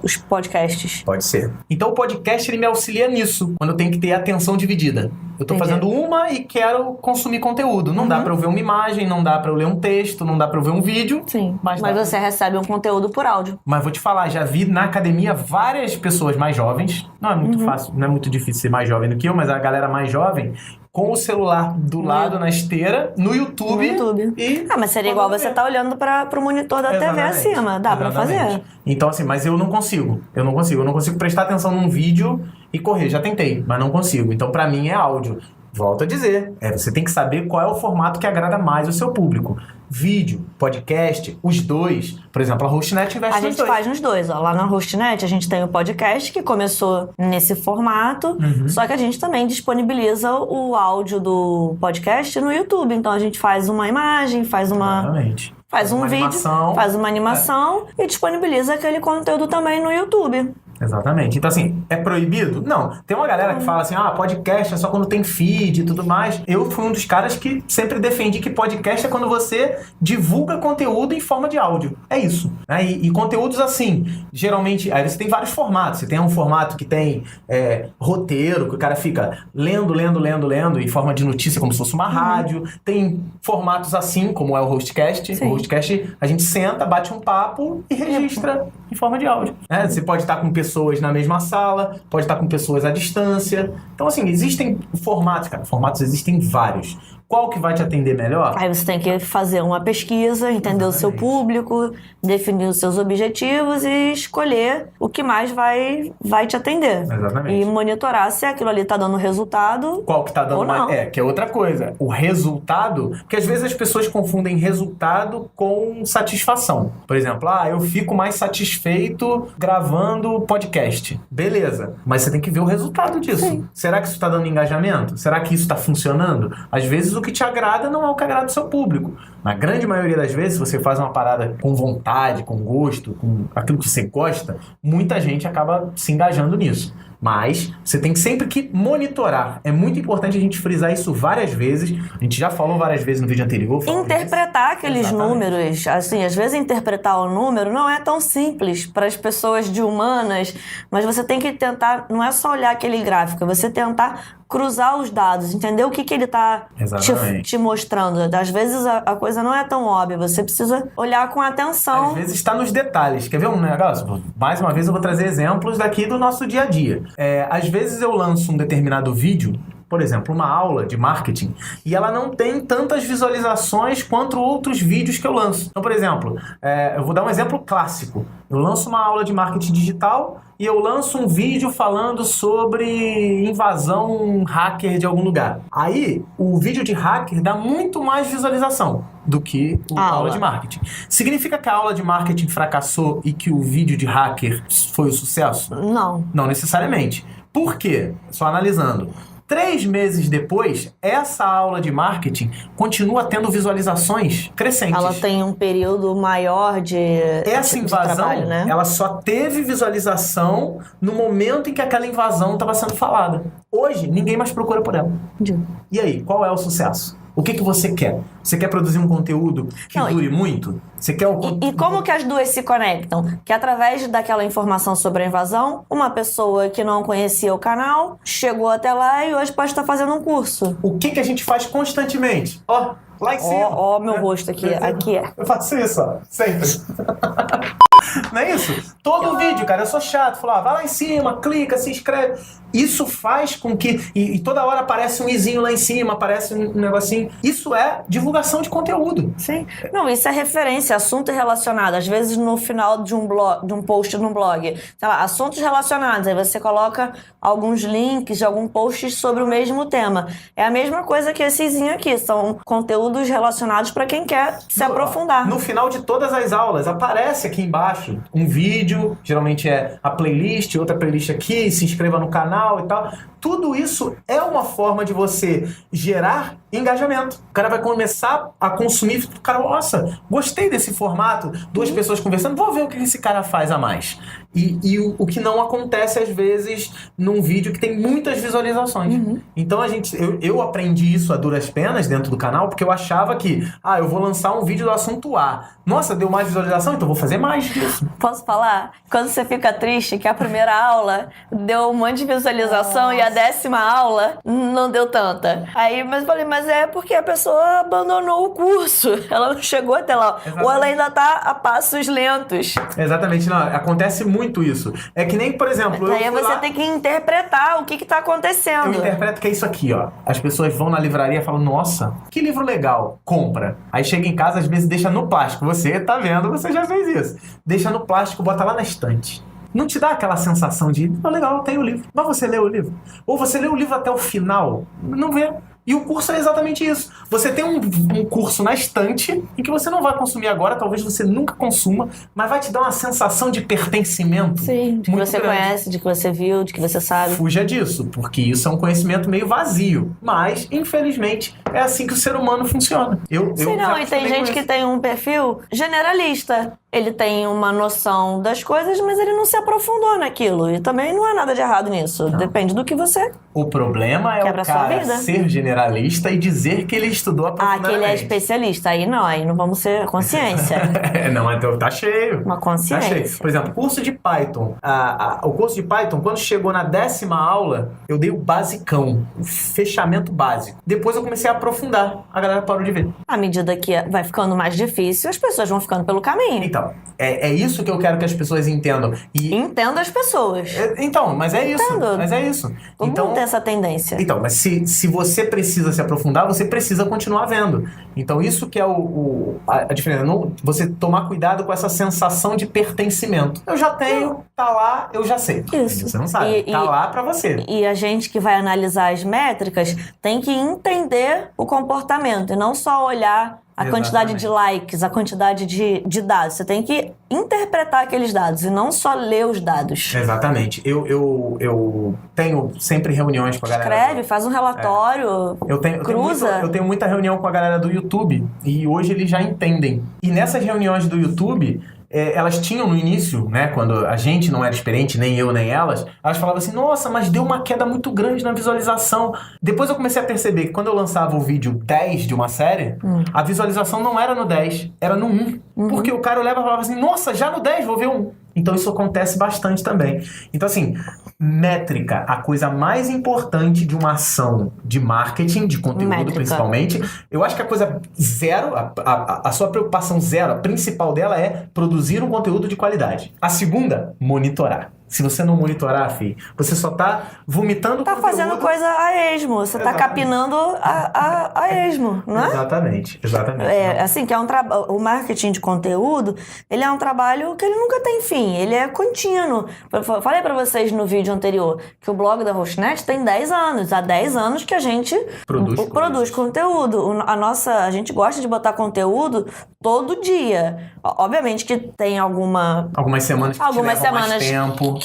os podcasts. Pode ser. Então o podcast ele me auxilia nisso, quando eu tenho que ter atenção dividida. Eu tô fazendo uma e quero consumir conteúdo. Não dá pra eu ver uma imagem, não dá pra eu ler um texto, não dá pra eu ver um vídeo. Sim, mas você recebe um conteúdo por áudio. Mas vou te falar, já vi na academia várias pessoas mais jovens. Não é muito fácil, não é muito difícil ser mais jovem do que eu, mas a galera mais jovem com o celular do lado na esteira, no YouTube. Mas seria igual você tá olhando pro monitor da TV acima. Dá pra fazer. Então assim, mas eu não consigo. Eu não consigo prestar atenção num vídeo e correr. Já tentei, mas não consigo. Então pra mim é áudio. Volto a dizer, você tem que saber qual é o formato que agrada mais o seu público. Vídeo, podcast, os dois. Por exemplo, a Hostnet investe nos dois. A gente faz nos dois. Lá na Hostnet a gente tem o podcast que começou nesse formato, só que a gente também disponibiliza o áudio do podcast no YouTube. Então a gente faz uma imagem, faz um vídeo, faz uma animação e disponibiliza aquele conteúdo também no YouTube. Exatamente. Então, assim, é proibido? Não. Tem uma galera que fala assim, podcast é só quando tem feed e tudo mais. Eu fui um dos caras que sempre defendi que podcast é quando você divulga conteúdo em forma de áudio. É isso. Né? E conteúdos assim, geralmente, aí você tem vários formatos. Você tem um formato que tem roteiro, que o cara fica lendo em forma de notícia, como se fosse uma rádio. Tem formatos assim, como é o Hostcast. Sim. O Hostcast, a gente senta, bate um papo e registra em forma de áudio. Você pode estar com pessoas na mesma sala, pode estar com pessoas à distância. Então, assim, existem formatos, cara. Formatos existem vários. Qual que vai te atender melhor? Aí você tem que fazer uma pesquisa, entender o seu público, definir os seus objetivos e escolher o que mais vai te atender. Exatamente. E monitorar se aquilo ali tá dando resultado. Qual que tá dando ou não. Que é outra coisa. O resultado, porque às vezes as pessoas confundem resultado com satisfação. Por exemplo, eu fico mais satisfeito gravando podcast. Beleza. Mas você tem que ver o resultado disso. Sim. Será que isso tá dando engajamento? Será que isso tá funcionando? Às vezes o que te agrada não é o que agrada o seu público. Na grande maioria das vezes, se você faz uma parada com vontade, com gosto, com aquilo que você gosta, muita gente acaba se engajando nisso. Mas você tem sempre que monitorar. É muito importante a gente frisar isso várias vezes. A gente já falou várias vezes no vídeo anterior. Interpretar aqueles números. Assim, às vezes interpretar o número não é tão simples para as pessoas de humanas, mas você tem que tentar, não é só olhar aquele gráfico, é você tentar cruzar os dados, entender o que ele está te mostrando. Às vezes a coisa não é tão óbvia, você precisa olhar com atenção. Às vezes está nos detalhes. Quer ver um negócio? Mais uma vez eu vou trazer exemplos daqui do nosso dia a dia. Às vezes eu lanço um determinado vídeo, por exemplo, uma aula de marketing, e ela não tem tantas visualizações quanto outros vídeos que eu lanço. Então, por exemplo, eu vou dar um exemplo clássico. Eu lanço uma aula de marketing digital e eu lanço um vídeo falando sobre invasão hacker de algum lugar. Aí, o vídeo de hacker dá muito mais visualização do que a aula de marketing. Significa que a aula de marketing fracassou e que o vídeo de hacker foi um sucesso? Não. Não necessariamente. Por quê? Só analisando. 3 meses depois, essa aula de marketing continua tendo visualizações crescentes. Ela tem um período maior de Essa invasão, trabalho, né? ela só teve visualização no momento em que aquela invasão estava sendo falada. Hoje, ninguém mais procura por ela. E aí, qual é o sucesso? O que você quer? Você quer produzir um conteúdo que dure muito? Você quer E como que as duas se conectam? Que através daquela informação sobre a invasão, uma pessoa que não conhecia o canal chegou até lá e hoje pode estar fazendo um curso. O que a gente faz constantemente? Ó, lá em cima. Ó, meu rosto aqui. Aqui é. Eu faço isso, ó. Sempre. Não é isso? Todo vídeo, cara, eu sou chato. Falar, vai lá em cima, clica, se inscreve. Isso faz com que... E toda hora aparece um izinho lá em cima, aparece um negocinho. Isso é divulgação de conteúdo. Sim. Não, isso é referência, assunto relacionado. Às vezes no final de um post num blog, sei lá, assuntos relacionados. Aí você coloca alguns links de algum post sobre o mesmo tema. É a mesma coisa que esse izinho aqui. São conteúdos relacionados para quem quer se aprofundar. No final de todas as aulas, aparece aqui embaixo um vídeo, geralmente é a playlist, outra playlist aqui, se inscreva no canal e tal. Tudo isso é uma forma de você gerar engajamento. O cara vai começar a consumir, o cara, nossa, gostei desse formato, duas pessoas conversando, vou ver o que esse cara faz a mais. E o que não acontece às vezes num vídeo que tem muitas visualizações. Então eu aprendi isso a duras penas dentro do canal, porque eu achava que, eu vou lançar um vídeo do assunto A. Nossa, deu mais visualização, então vou fazer mais disso. Posso falar? Quando você fica triste que a primeira aula deu um monte de visualização e a 10ª aula não deu tanta. Aí, mas eu falei, mas é porque a pessoa abandonou o curso. Ela não chegou até lá. Exatamente. Ou ela ainda tá a passos lentos. Exatamente, não. Acontece muito isso. É que nem, por exemplo... Aí você tem que interpretar o que tá acontecendo. Eu interpreto que é isso aqui, ó. As pessoas vão na livraria e falam, nossa, que livro legal. Compra. Aí chega em casa, às vezes deixa no plástico. Você tá vendo, você já fez isso. Deixa no plástico, bota lá na estante. Não te dá aquela sensação de, legal, tem o livro. Mas você lê o livro. Ou você lê o livro até o final. Não vê. E o curso é exatamente isso. Você tem um curso na estante em que você não vai consumir agora, talvez você nunca consuma, mas vai te dar uma sensação de pertencimento. Sim, de que você grande. conhece, de que você viu, de que você sabe. Fuja disso, porque isso é um conhecimento meio vazio. Mas, infelizmente, é assim que o ser humano funciona. Sim, não, e tem gente que tem um perfil generalista. Ele tem uma noção das coisas, mas ele não se aprofundou naquilo. E também não há nada de errado nisso. Não. Depende do que você... O problema é o cara ser generalista e dizer que ele estudou aprofundadamente. Que ele é especialista. Aí não vamos ser consciência. Não, então tá cheio. Uma consciência. Tá cheio. Por exemplo, curso de Python. O curso de Python, quando chegou na 10ª aula, eu dei o basicão, o fechamento básico. Depois eu comecei a aprofundar. A galera parou de ver. À medida que vai ficando mais difícil, as pessoas vão ficando pelo caminho. Então, é isso que eu quero que as pessoas entendam. Entenda as pessoas. Mas é isso. Entendo. Mas é isso. Todo mundo tem essa tendência. Então, mas se você precisa se aprofundar, você precisa continuar vendo. Então, isso que é a diferença. Você tomar cuidado com essa sensação de pertencimento. Eu já tenho, tá lá, eu já sei. Isso. Você não sabe. Tá lá pra você. E a gente que vai analisar as métricas tem que entender o comportamento e não só olhar a quantidade de likes, a quantidade de dados. Você tem que interpretar aqueles dados e não só ler os dados. Exatamente. Eu tenho sempre reuniões com a galera... Escreve, faz um relatório, cruza. Eu tenho muita reunião com a galera do YouTube e hoje eles já entendem. E nessas reuniões do YouTube... elas tinham no início, né, quando a gente não era experiente, nem eu, nem elas falavam assim, nossa, mas deu uma queda muito grande na visualização. Depois eu comecei a perceber que quando eu lançava o vídeo 10 de uma série, a visualização não era no 10, era no 1. Porque o cara olhava e falava assim, nossa, já no 10, vou ver 1. Então isso acontece bastante também. Então assim, métrica, a coisa mais importante de uma ação de marketing, de conteúdo principalmente, eu acho que a coisa zero, a sua preocupação zero, a principal dela é produzir um conteúdo de qualidade. A segunda, monitorar. Se você não monitorar, filho, você só tá vomitando conteúdo. Tá fazendo coisa a esmo. Você tá capinando a esmo, não é? Exatamente. Assim, que é o marketing de conteúdo, ele é um trabalho que ele nunca tem fim. Ele é contínuo. Eu falei pra vocês no vídeo anterior que o blog da Hostnet tem 10 anos. Há 10 anos que a gente produz conteúdo. A gente gosta de botar conteúdo todo dia. Obviamente que tem algumas semanas mais tempo.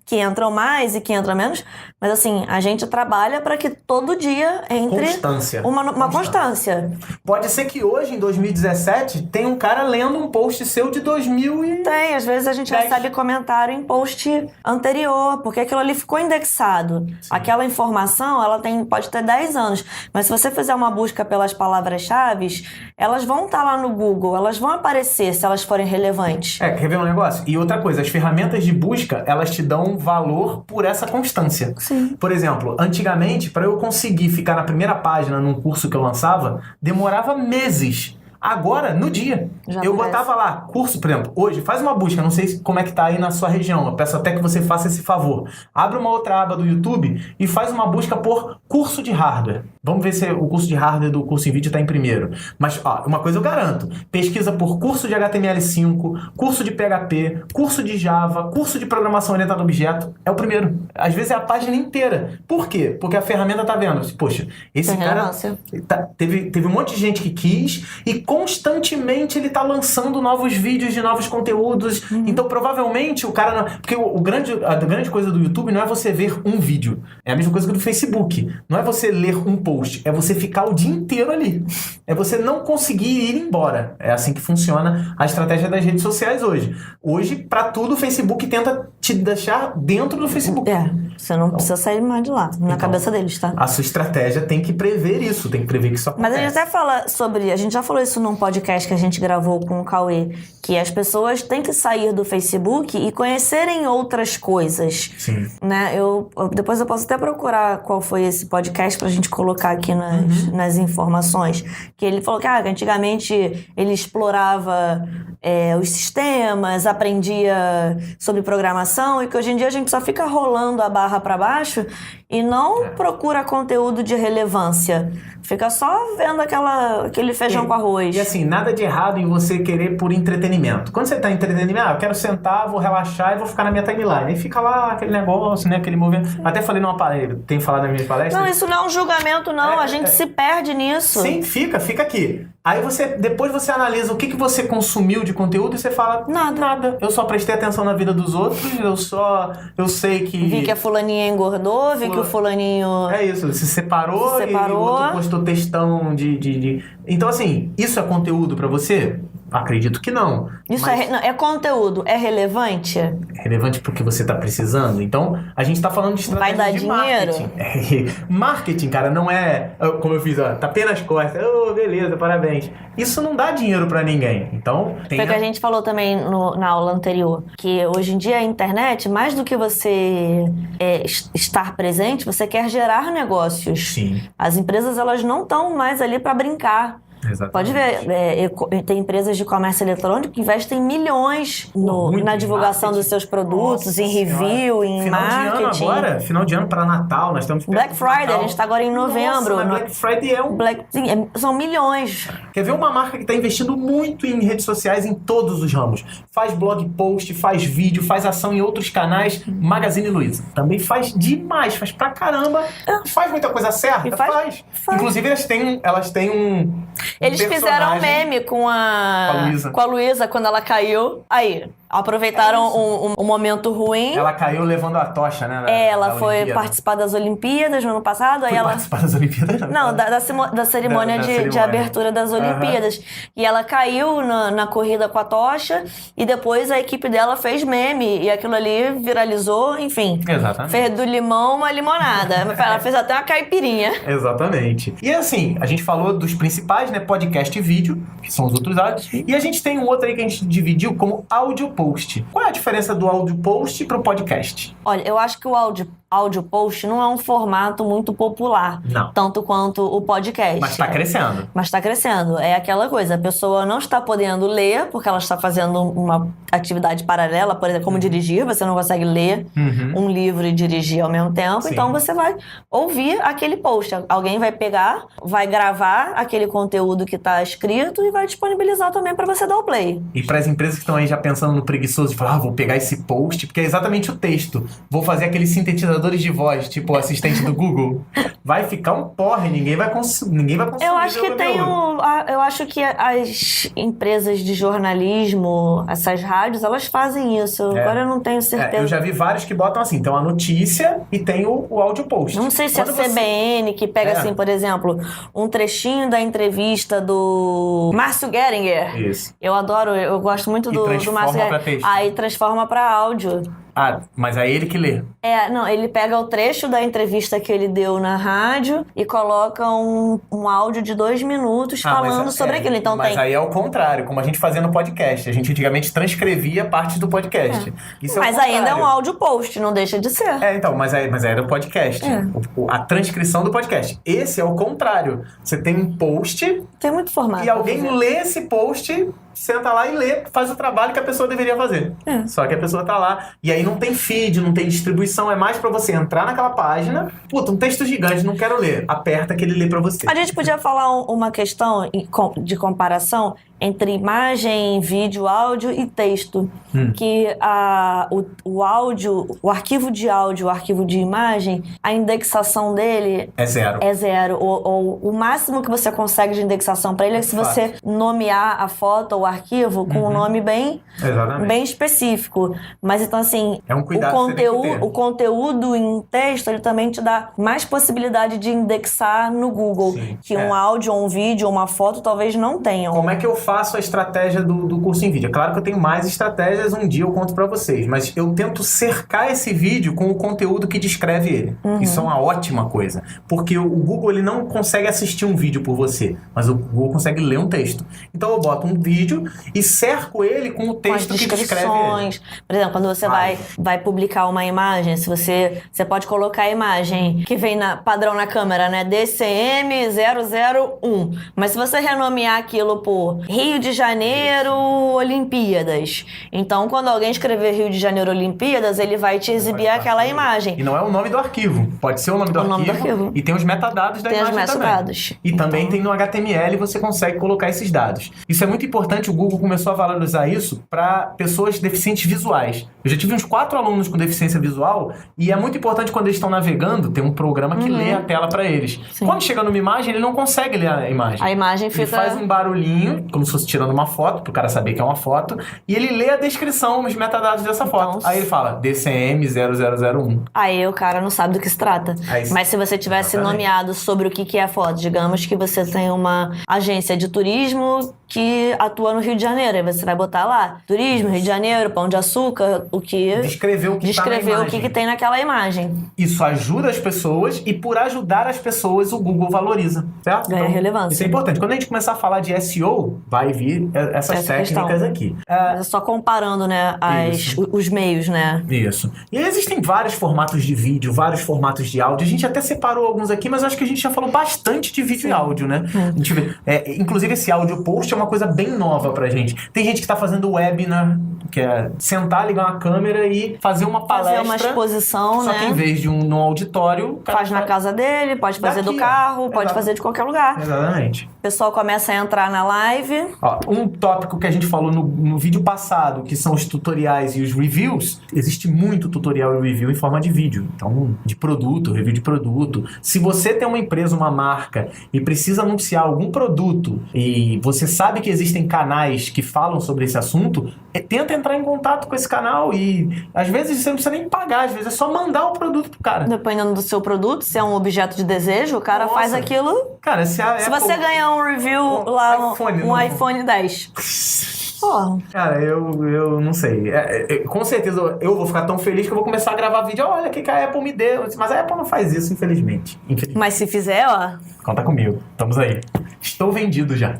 que entram mais e que entram menos, mas assim, a gente trabalha para que todo dia entre uma constância. Pode ser que hoje, em 2017, tenha um cara lendo um post seu de 2000 e... Tem, às vezes a gente recebe comentário em post anterior, porque aquilo ali ficou indexado. Sim. Aquela informação, ela pode ter 10 anos, mas se você fizer uma busca pelas palavras-chave, elas vão estar lá no Google, elas vão aparecer se elas forem relevantes. Quer ver um negócio? E outra coisa, as ferramentas de busca, elas te dão valor por essa constância. Sim. Por exemplo, antigamente, para eu conseguir ficar na primeira página num curso que eu lançava, demorava meses. Agora, no dia, eu botava lá, curso, por exemplo, hoje, faz uma busca, não sei como é que tá aí na sua região, eu peço até que você faça esse favor. Abre uma outra aba do YouTube e faz uma busca por curso de hardware. Vamos ver se o curso de hardware do curso em vídeo está em primeiro. Mas, uma coisa eu garanto, pesquisa por curso de HTML5, curso de PHP, curso de Java, curso de programação orientada a objeto, é o primeiro. Às vezes é a página inteira. Por quê? Porque a ferramenta tá vendo, poxa, esse cara teve um monte de gente que quis e constantemente ele tá lançando novos vídeos de novos conteúdos. Então, provavelmente, o cara... Porque a grande coisa do YouTube não é você ver um vídeo. É a mesma coisa que do Facebook. Não é você ler um post. É você ficar o dia inteiro ali. É você não conseguir ir embora. É assim que funciona a estratégia das redes sociais hoje. Hoje, pra tudo, o Facebook tenta te deixar dentro do Facebook. Você não precisa sair mais de lá. Na cabeça deles, tá? A sua estratégia tem que prever isso. Tem que prever que isso acontece. Mas a gente até fala sobre... A gente já falou isso num podcast que a gente gravou com o Cauê, que as pessoas têm que sair do Facebook e conhecerem outras coisas. Sim. Né? Depois eu posso até procurar qual foi esse podcast pra gente colocar aqui nas informações. Que ele falou que antigamente ele explorava os sistemas, aprendia sobre programação, e que hoje em dia a gente só fica rolando a barra pra baixo e não procura conteúdo de relevância. Fica só vendo aquele feijão com arroz. E assim, nada de errado em você querer por entretenimento. Quando você tá em entretenimento, eu quero sentar, vou relaxar e vou ficar na minha timeline. E fica lá aquele negócio, né? Aquele movimento. Até falei numa palestra, tenho falado nas minhas palestras. Não, isso não é um julgamento, não. A gente se perde nisso. Sim, fica aqui. Aí depois você analisa o que você consumiu de conteúdo e você fala, nada. Eu só prestei atenção na vida dos outros, eu sei que... Vi que a fulaninha engordou, vi que o fulaninho... É isso, se separou e o outro postou textão de... Então, assim, isso é conteúdo pra você? Acredito que não. Isso é conteúdo. É relevante? É relevante porque você tá precisando. Então, a gente tá falando de estratégia de marketing. Dinheiro? Marketing, cara, não é... Como eu fiz, tapei nas costas. Beleza, parabéns. Isso não dá dinheiro pra ninguém. Então, Foi o que a gente falou também na aula anterior. Que hoje em dia a internet, mais do que você estar presente, você quer gerar negócios. Sim. As empresas, elas não estão mais ali pra brincar. Exatamente. Pode ver, tem empresas de comércio eletrônico que investem milhões na divulgação dos seus produtos, em review, em marketing. Final de ano para Natal, nós estamos... Black Friday, a gente está agora em novembro. Nossa, Black Friday são milhões. Quer ver uma marca que está investindo muito em redes sociais em todos os ramos? Faz blog post, faz vídeo, faz ação em outros canais. Magazine Luiza também faz demais, faz pra caramba. Faz muita coisa certa? Faz. Inclusive, elas têm um... Eles fizeram um meme com a Luísa quando ela caiu. Aí, aproveitaram um momento ruim. Ela caiu levando a tocha, né? Ela foi participar das Olimpíadas no ano passado. Participar das Olimpíadas? Não, da cerimônia de abertura das Olimpíadas. E ela caiu na corrida com a tocha e depois a equipe dela fez meme e aquilo ali viralizou, enfim. Exatamente. Fez do limão uma limonada. Ela fez até uma caipirinha. Exatamente. E assim, a gente falou dos principais, né? Podcast e vídeo, que são os outros áudios. E a gente tem um outro aí que a gente dividiu como áudio post. Qual é a diferença do áudio post para o podcast? Olha, eu acho que o áudio post não é um formato muito popular. Não. Tanto quanto o podcast. Mas está crescendo. É aquela coisa, a pessoa não está podendo ler, porque ela está fazendo uma atividade paralela, por exemplo, como dirigir, você não consegue ler um livro e dirigir ao mesmo tempo. Sim. Então você vai ouvir aquele post. Alguém vai pegar, vai gravar aquele conteúdo que está escrito e vai disponibilizar também para você dar o play. E para as empresas que estão aí já pensando no preguiçoso de falar, vou pegar esse post, porque é exatamente o texto. Vou fazer aquele sintetizador sintetizadores de voz, tipo o assistente do Google, vai ficar um porre, ninguém vai consumir. Eu acho que eu acho que as empresas de jornalismo, essas rádios, elas fazem isso. Agora eu não tenho certeza. Eu já vi vários que botam assim, tem uma notícia e tem o áudio post. Não sei se é a CBN que pega assim, por exemplo, um trechinho da entrevista do Márcio Geringer. Isso. Eu gosto muito do Márcio Geringer. Aí transforma pra áudio. Ah, mas é ele que lê. Não, ele pega o trecho da entrevista que ele deu na rádio e coloca um áudio de 2 minutos falando sobre aquilo. Então mas aí é o contrário, como a gente fazia no podcast. A gente antigamente transcrevia parte do podcast. Isso mas ainda é um áudio post, não deixa de ser. Então, mas era o podcast. A transcrição do podcast. Esse é o contrário. Você tem um post... Tem muito formato. E alguém lê esse post... Senta lá e lê, faz o trabalho que a pessoa deveria fazer. Só que a pessoa tá lá. E aí não tem feed, não tem distribuição. É mais pra você entrar naquela página. Puta, um texto gigante, não quero ler. Aperta que ele lê pra você. A gente podia falar uma questão de comparação entre imagem, vídeo, áudio e texto. Que o áudio, o arquivo de áudio, o arquivo de imagem, a indexação dele... É zero. O máximo que você consegue de indexação pra ele é se você nomear a foto ou o arquivo com um nome bem específico. Mas então assim, o conteúdo em texto, ele também te dá mais possibilidade de indexar no Google. Que um áudio, ou um vídeo, ou uma foto talvez não tenham. Como é que eu faço a estratégia do curso em vídeo? É claro que eu tenho mais estratégias, um dia eu conto pra vocês, mas eu tento cercar esse vídeo com o conteúdo que descreve ele. Isso é uma ótima coisa, porque o Google ele não consegue assistir um vídeo por você, mas o Google consegue ler um texto. Então eu boto um vídeo e cerco ele com o texto que descreve ele. Por exemplo, quando você vai publicar uma imagem, você pode colocar a imagem que vem padrão na câmera, né? DCM001. Mas se você renomear aquilo por Rio de Janeiro Olimpíadas, então quando alguém escrever Rio de Janeiro Olimpíadas, ele vai te exibir aquela imagem. E não é o nome do arquivo. Pode ser o nome do arquivo. E tem os metadados da imagem também. E também tem no HTML você consegue colocar esses dados. Isso é muito importante, o Google começou a valorizar isso para pessoas deficientes visuais. Eu já tive uns 4 alunos com deficiência visual e é muito importante quando eles estão navegando, tem um programa que lê a tela para eles. Quando chega numa imagem, ele não consegue ler a imagem. A imagem fica... Ele faz um barulhinho, como se fosse tirando uma foto, pro cara saber que é uma foto, e ele lê a descrição, os metadados dessa foto. Aí ele fala, DCM0001. Aí o cara não sabe do que se trata. Mas se você tivesse nomeado sobre o que é a foto, digamos que você tem uma agência de turismo que atua no Rio de Janeiro, aí você vai botar lá, turismo, Rio de Janeiro, Pão de Açúcar, descrever o que tem naquela imagem. Isso ajuda as pessoas e por ajudar as pessoas o Google valoriza, certo? Ganha relevância. Isso é importante. Quando a gente começar a falar de SEO, vai vir essas técnicas aqui. Mas é só comparando, né, os meios, né? Isso. E aí existem vários formatos de vídeo, vários formatos de áudio. A gente até separou alguns aqui, mas eu acho que a gente já falou bastante de vídeo e áudio, né? A gente vê, inclusive esse áudio post é uma coisa bem nova pra gente. Tem gente que tá fazendo webinar, que é sentar, ligar uma câmera e fazer uma palestra. Fazer uma exposição, só que em vez de num auditório... Faz na casa dele, pode fazer do carro, pode fazer de qualquer lugar. Exatamente. O pessoal começa a entrar na live. Um tópico que a gente falou no vídeo passado, que são os tutoriais e os reviews, existe muito tutorial e review em forma de vídeo. Então, de produto, review de produto. Se você tem uma empresa, uma marca, e precisa anunciar algum produto, e você sabe que existem canais que falam sobre esse assunto, tenta entrar em contato com esse canal e, às vezes, você não precisa nem pagar, às vezes é só mandar o produto pro cara. Dependendo do seu produto, se é um objeto de desejo, o cara faz aquilo... Cara, se você ganhar um review lá, um iPhone 10... Cara, eu não sei. Com certeza eu vou ficar tão feliz que eu vou começar a gravar vídeo. Olha o que a Apple me deu. Mas a Apple não faz isso, infelizmente. Mas se fizer, conta comigo. Estamos aí. Estou vendido já.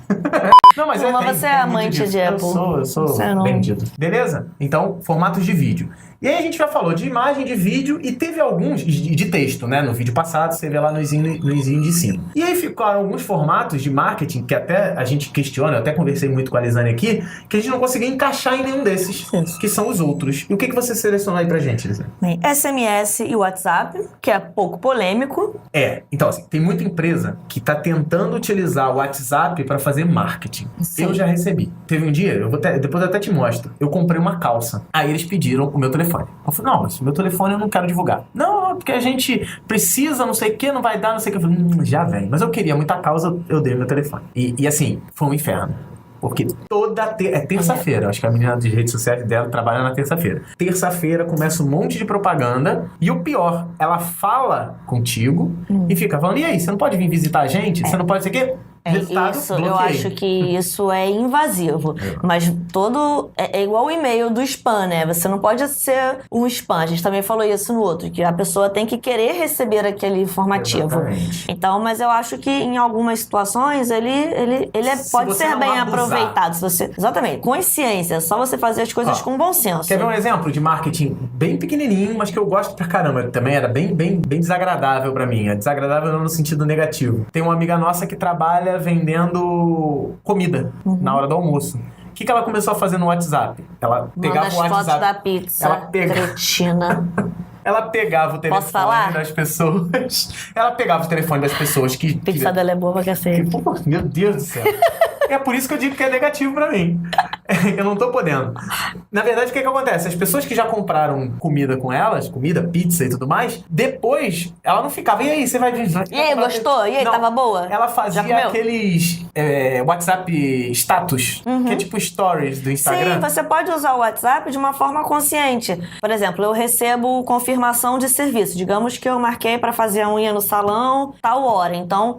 Não, mas você é amante de Apple. Eu sou vendido. Beleza? Então, formatos de vídeo. E aí a gente já falou de imagem, de vídeo e teve alguns de texto, né? No vídeo passado, você vê lá no izinho de cima. E aí ficaram alguns formatos de marketing que até a gente questiona, eu até conversei muito com a Lisane aqui, que a gente não conseguia encaixar em nenhum desses, que são os outros. E o que você selecionou aí pra gente, Lisane? Bem, SMS e WhatsApp, que é pouco polêmico. Então assim, tem muita empresa que tá tentando utilizar o WhatsApp pra fazer marketing. Sim. Eu já recebi. Teve um dia, depois eu até te mostro, eu comprei uma calça. Aí eles pediram o meu telefone. Eu falei, não, mas o meu telefone eu não quero divulgar. Não, porque a gente precisa, não sei o que, não vai dar, não sei o que. Eu falei, já vem. Mas eu queria muita causa, eu dei meu telefone. E assim, foi um inferno. Porque é terça-feira, acho que a menina de redes sociais dela trabalha na terça-feira. Terça-feira começa um monte de propaganda e o pior, ela fala contigo e fica falando, e aí, você não pode vir visitar a gente? Você não pode ser o quê? Isso, eu acho que isso é invasivo. Mas é igual o e-mail do spam, né? Você não pode ser um spam. A gente também falou isso no outro, que a pessoa tem que querer receber aquele informativo. Exatamente. Então, mas eu acho que em algumas situações ele pode ser bem aproveitado. Exatamente. Consciência. É só você fazer as coisas com bom senso. Quer ver um exemplo de marketing bem pequenininho, mas que eu gosto pra caramba? Também era bem desagradável pra mim. É desagradável não no sentido negativo. Tem uma amiga nossa que trabalha vendendo comida na hora do almoço. O que ela começou a fazer no WhatsApp? Ela pegava o WhatsApp. Fotos da pizza. Cretina. Ela pegava o telefone das pessoas. Ela pegava o telefone das pessoas que... Pizza dela é boa pra cacete. Meu Deus do céu. É por isso que eu digo que é negativo pra mim. Eu não tô podendo. Na verdade, o que acontece? As pessoas que já compraram comida com elas, comida, pizza e tudo mais, depois ela não ficava, e aí, você vai... E aí, gostou? E aí, não, tava boa? Ela fazia aqueles WhatsApp status, que é tipo stories do Instagram. Sim, você pode usar o WhatsApp de uma forma consciente. Por exemplo, eu recebo confirmação de serviço. Digamos que eu marquei pra fazer a unha no salão tal hora. Então,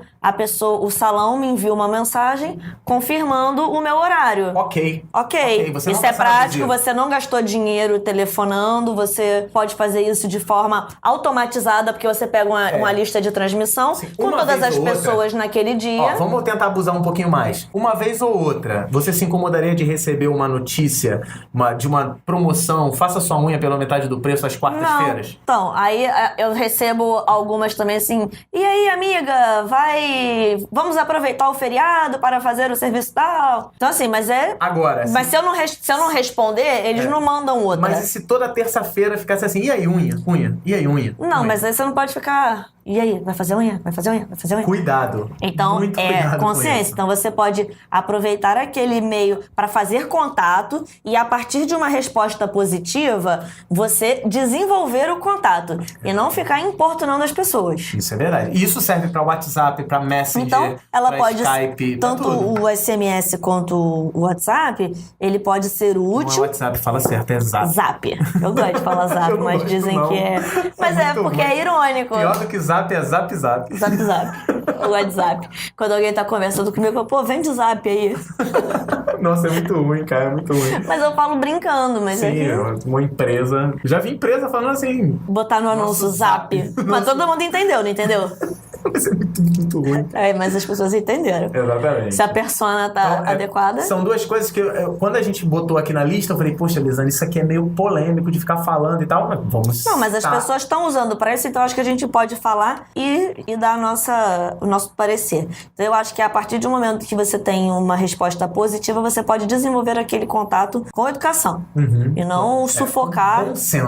o salão me envia uma mensagem confirmando o meu horário. Ok. Isso é prático, você não gastou dinheiro telefonando, você pode fazer isso de forma automatizada, porque você pega uma lista de transmissão com todas as pessoas naquele dia. Vamos tentar abusar um pouquinho mais. Uma vez ou outra, você se incomodaria de receber uma notícia de uma promoção, faça sua unha pela metade do preço às quartas-feiras? Então, aí eu recebo algumas também assim, e aí, amiga, vamos aproveitar o feriado para fazer o serviço tal? Então assim, mas Agora, mas se eu não responder, eles não mandam outra. Mas e se toda terça-feira ficasse assim, e aí, unha? E aí, unha? Não, mas aí você não pode ficar... E aí, vai fazer unha? Cuidado. Então, muito cuidado consciência. Então, você pode aproveitar aquele e-mail para fazer contato e, a partir de uma resposta positiva, você desenvolver o contato e não ficar importunando as pessoas. Isso é verdade. E isso serve para WhatsApp, para Messenger, então, ela pode, Skype, tanto o SMS quanto o WhatsApp, ele pode ser útil. Não é WhatsApp, fala certo, é Zap. Zap. Eu gosto de falar Zap, mas dizem que é... Mas porque é irônico. Pior do que Zap é Zap. Zap. O WhatsApp. Quando alguém tá conversando comigo, eu falo, vende o Zap aí. Nossa, é muito ruim, cara, é muito ruim. Mas eu falo brincando, mas sim, uma empresa... Já vi empresa falando assim... Botar no anúncio Zap. Mas todo mundo entendeu, não entendeu? Mas é muito ruim. Mas as pessoas entenderam. Exatamente. Se a persona tá adequada. São duas coisas que quando a gente botou aqui na lista, eu falei, poxa, Lisane, isso aqui é meio polêmico de ficar falando e tal. Mas mas as pessoas estão usando para isso, então acho que a gente pode falar e dar o nosso parecer. Então eu acho que a partir de um momento que você tem uma resposta positiva, você pode desenvolver aquele contato com educação. E não sufocar.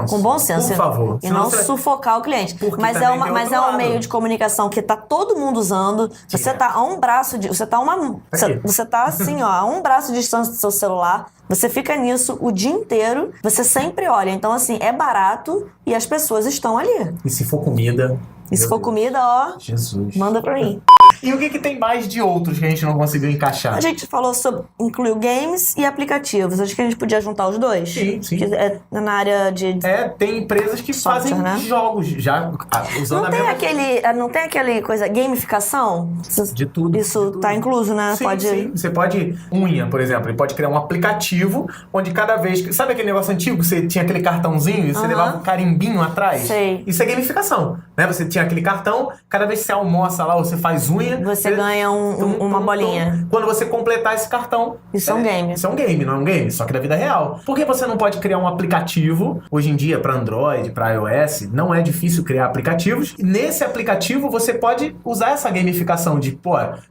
Com bom senso. Por favor. E não sufocar o cliente. Mas é um meio de comunicação que tá todo mundo usando. Você tá a um braço de... Você tá assim, ó, a um braço de distância do seu celular. Você fica nisso o dia inteiro. Você sempre olha. Então, assim, é barato e as pessoas estão ali. E se for comida... E se for comida, ó... Jesus. Manda pra mim. E o que tem mais de outros que a gente não conseguiu encaixar? A gente falou sobre... Incluiu games e aplicativos. Acho que a gente podia juntar os dois. Sim. Que é na área de... tem empresas que fazem jogos já usando Não tem aquele coisa... Gamificação? De tudo. Isso tá incluso, né? Sim. Você pode... Unha, por exemplo. Ele pode criar um aplicativo onde cada vez... Sabe aquele negócio antigo? Você tinha aquele cartãozinho e você levava um carimbinho atrás? Sei. Isso é gamificação. Né? Você tinha aquele cartão, cada vez que você almoça lá ou você faz unha... Você ganha uma bolinha. Quando você completar esse cartão... Isso é um game. Isso é um game, não é um game, só que da vida real. Por que você não pode criar um aplicativo? Hoje em dia, para Android, para iOS, não é difícil criar aplicativos. E nesse aplicativo, você pode usar essa gamificação de,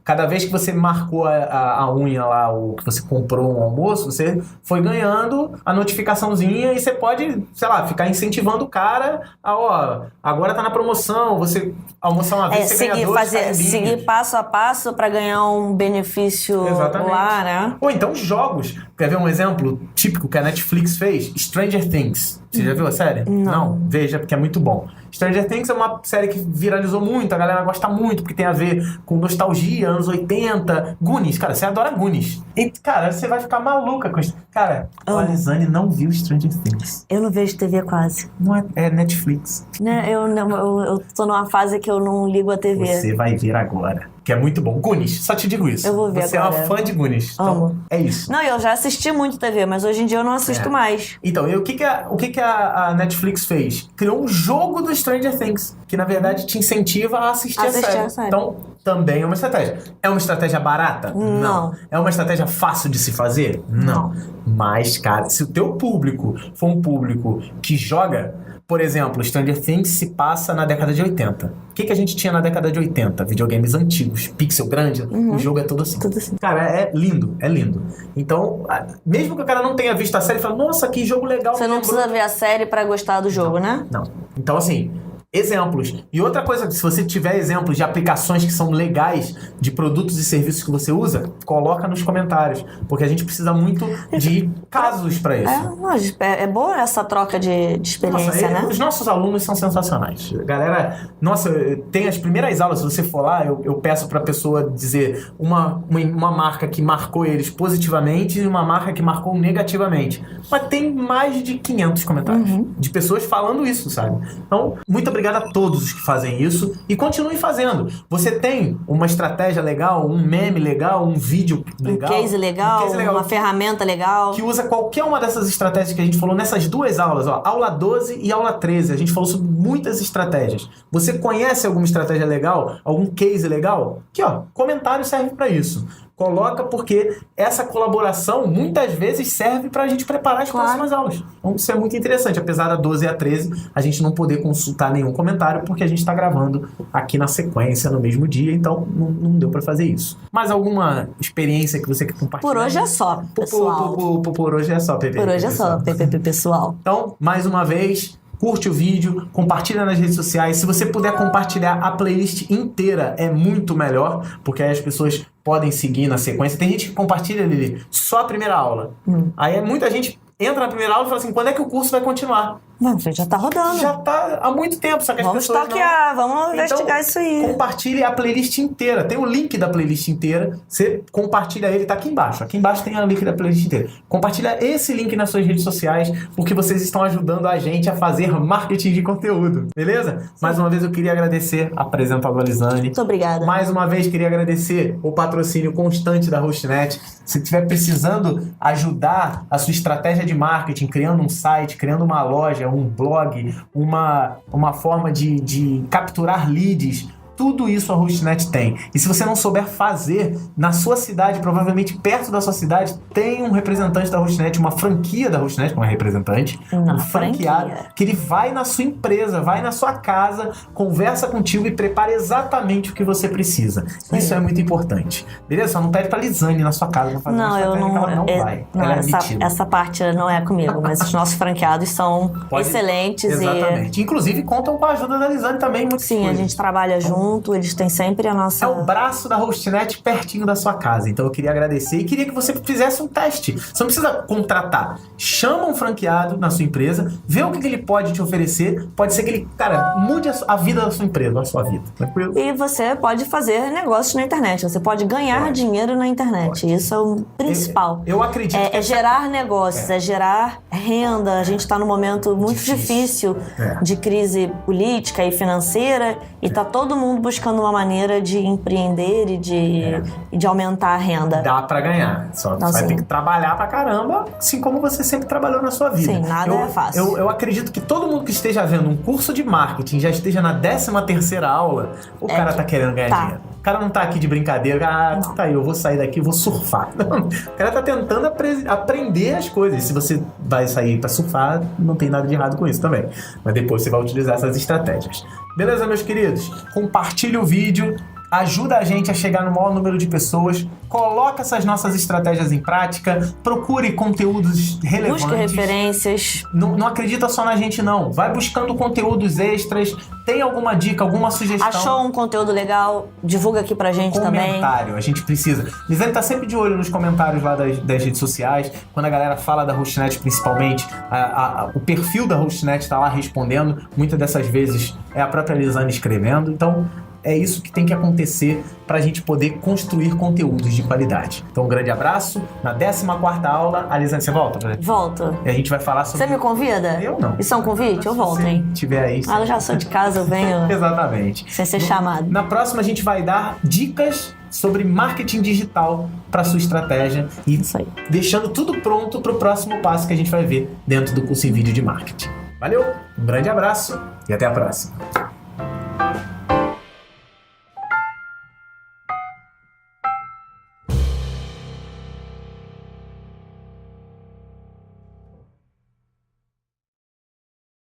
cada vez que você marcou a unha lá, ou que você comprou um almoço, você foi ganhando a notificaçãozinha e você pode, sei lá, ficar incentivando o cara a, agora tá na promoção, você almoçar uma vez, você ganha 2 carimbinhos. Seguir passo a passo para ganhar um benefício lá, né? Ou então jogos. Quer ver um exemplo típico que a Netflix fez? Stranger Things. Você já viu a série? Não. Veja, porque é muito bom. Stranger Things é uma série que viralizou muito, a galera gosta muito, porque tem a ver com nostalgia, anos 80. Goonies, cara, você adora Goonies. E, cara, você vai ficar maluca com isso. Cara, a Alisane não viu Stranger Things. Eu não vejo TV quase. Não é Netflix. Né, eu tô numa fase que eu não ligo a TV. Você vai ver agora. Que é muito bom. Goonies, só te digo isso. Eu vou ver Você agora. é uma fã de Goonies. Então, é isso. Não, eu já assisti muito TV, mas hoje em dia eu não assisto mais. Então, e o que a Netflix fez? Criou um jogo do Stranger Things, que na verdade te incentiva a assistir a série. Então, também é uma estratégia. É uma estratégia barata? Não. É uma estratégia fácil de se fazer? Não. Mas, cara, se o teu público for um público que joga... Por exemplo, Stranger Things se passa na década de 80. O que a gente tinha na década de 80? Videogames antigos, pixel grande, o jogo é todo assim. Tudo assim. Cara, é lindo, é lindo. Então, mesmo que o cara não tenha visto a série, fala, nossa, que jogo legal. Você não precisa ver a série pra gostar do jogo, né? Não. Então, assim... Exemplos. E outra coisa, se você tiver exemplos de aplicações que são legais, de produtos e serviços que você usa, coloca nos comentários. Porque a gente precisa muito de casos para isso. É boa essa troca de experiência, né? Os nossos alunos são sensacionais. Galera, nossa, tem as primeiras aulas, se você for lá, eu peço para a pessoa dizer uma marca que marcou eles positivamente e uma marca que marcou negativamente. Mas tem mais de 500 comentários de pessoas falando isso, sabe? Então, muito obrigado a todos os que fazem isso e continuem fazendo. Você tem uma estratégia legal, um meme legal, um vídeo legal, um case legal, uma ferramenta legal, que usa qualquer uma dessas estratégias que a gente falou nessas duas aulas, ó, aula 12 e aula 13. A gente falou sobre muitas estratégias. Você conhece alguma estratégia legal? Algum case legal? Aqui, ó, comentário serve para isso. Coloca, porque essa colaboração muitas vezes serve para a gente preparar as próximas aulas. Então isso é muito interessante. Apesar da 12 e a 13, a gente não poder consultar nenhum comentário, porque a gente está gravando aqui na sequência, no mesmo dia, então não deu para fazer isso. Mais alguma experiência que você quer compartilhar? Por hoje é só, pessoal. Por hoje é só, PPP. Por hoje é só, PPP, pessoal. Então, mais uma vez... Curte o vídeo, compartilha nas redes sociais. Se você puder compartilhar a playlist inteira, é muito melhor, porque aí as pessoas podem seguir na sequência. Tem gente que compartilha, Lili, só a primeira aula. Aí muita gente entra na primeira aula e fala assim, quando é que o curso vai continuar? Não, já tá rodando. Já tá há muito tempo, só que as pessoas stalkear, vamos investigar isso aí. Compartilhe a playlist inteira. Tem o link da playlist inteira. Você compartilha ele, tá aqui embaixo. Aqui embaixo tem o link da playlist inteira. Compartilha esse link nas suas redes sociais, porque vocês estão ajudando a gente a fazer marketing de conteúdo. Beleza? Sim. Mais uma vez eu queria agradecer a presença da Alisane. Muito obrigada. Mais uma vez queria agradecer o patrocínio constante da Hostnet. Se estiver precisando ajudar a sua estratégia de marketing, criando um site, criando uma loja, um blog, uma forma de capturar leads, tudo isso a Hostnet tem. E se você não souber fazer, na sua cidade, provavelmente perto da sua cidade, tem um representante da Hostnet, uma franquia da Hostnet, não é representante, um franqueado, que ele vai na sua empresa, vai na sua casa, conversa contigo e prepara exatamente o que você precisa. Sim. Isso é muito importante. Beleza? Só não pede pra Lisane na sua casa pra fazer uma estratégia que ela não vai. Ela é essa parte não é comigo, mas os nossos franqueados são excelentes. Exatamente. Inclusive, contam com a ajuda da Lisane também. Sim, a gente trabalha junto. Eles têm sempre a nossa... É o braço da Hostnet pertinho da sua casa. Então eu queria agradecer e queria que você fizesse um teste. Você não precisa contratar. Chama um franqueado na sua empresa, vê o que ele pode te oferecer. Pode ser que ele, cara, mude a vida da sua empresa, a sua vida. Tranquilo? E você pode fazer negócios na internet. Você pode ganhar dinheiro na internet. Isso é o principal. Eu acredito que... É gerar negócios, é gerar renda. A gente está num momento muito difícil de crise política e financeira e tá todo mundo buscando uma maneira de empreender e de aumentar a renda. Dá pra ganhar. Só você vai ter que trabalhar pra caramba, assim como você sempre trabalhou na sua vida. Sim, nada é fácil. Eu acredito que todo mundo que esteja vendo um curso de marketing, já esteja na 13ª aula, o cara tá querendo ganhar dinheiro. O cara não tá aqui de brincadeira, tá aí, eu vou sair daqui, vou surfar. Não, o cara tá tentando aprender as coisas. Se você vai sair pra surfar, não tem nada de errado com isso também. Mas depois você vai utilizar essas estratégias. Beleza, meus queridos? Compartilhe o vídeo, ajuda a gente a chegar no maior número de pessoas, coloca essas nossas estratégias em prática, procure conteúdos relevantes. Busque referências. Não acredita só na gente, não. Vai buscando conteúdos extras. Tem alguma dica, alguma sugestão? Achou um conteúdo legal? Divulga aqui pra gente também. Comentário, a gente precisa. Lisane tá sempre de olho nos comentários lá das redes sociais. Quando a galera fala da Hostnet, principalmente, o perfil da Hostnet tá lá respondendo. Muitas dessas vezes é a própria Lisane escrevendo. Então, é isso que tem que acontecer para a gente poder construir conteúdos de qualidade. Então, um grande abraço. Na 14ª aula, a Lisane, você volta? Volto. E a gente vai falar sobre... Você me convida? Eu não. Isso é um convite? Eu volto, hein? Se tiver aí... Eu já sou de casa, eu venho... Exatamente. Sem ser chamado. Na próxima, a gente vai dar dicas sobre marketing digital para sua estratégia e Isso aí. deixando tudo pronto para o próximo passo que a gente vai ver dentro do curso em vídeo de marketing. Valeu, um grande abraço e até a próxima.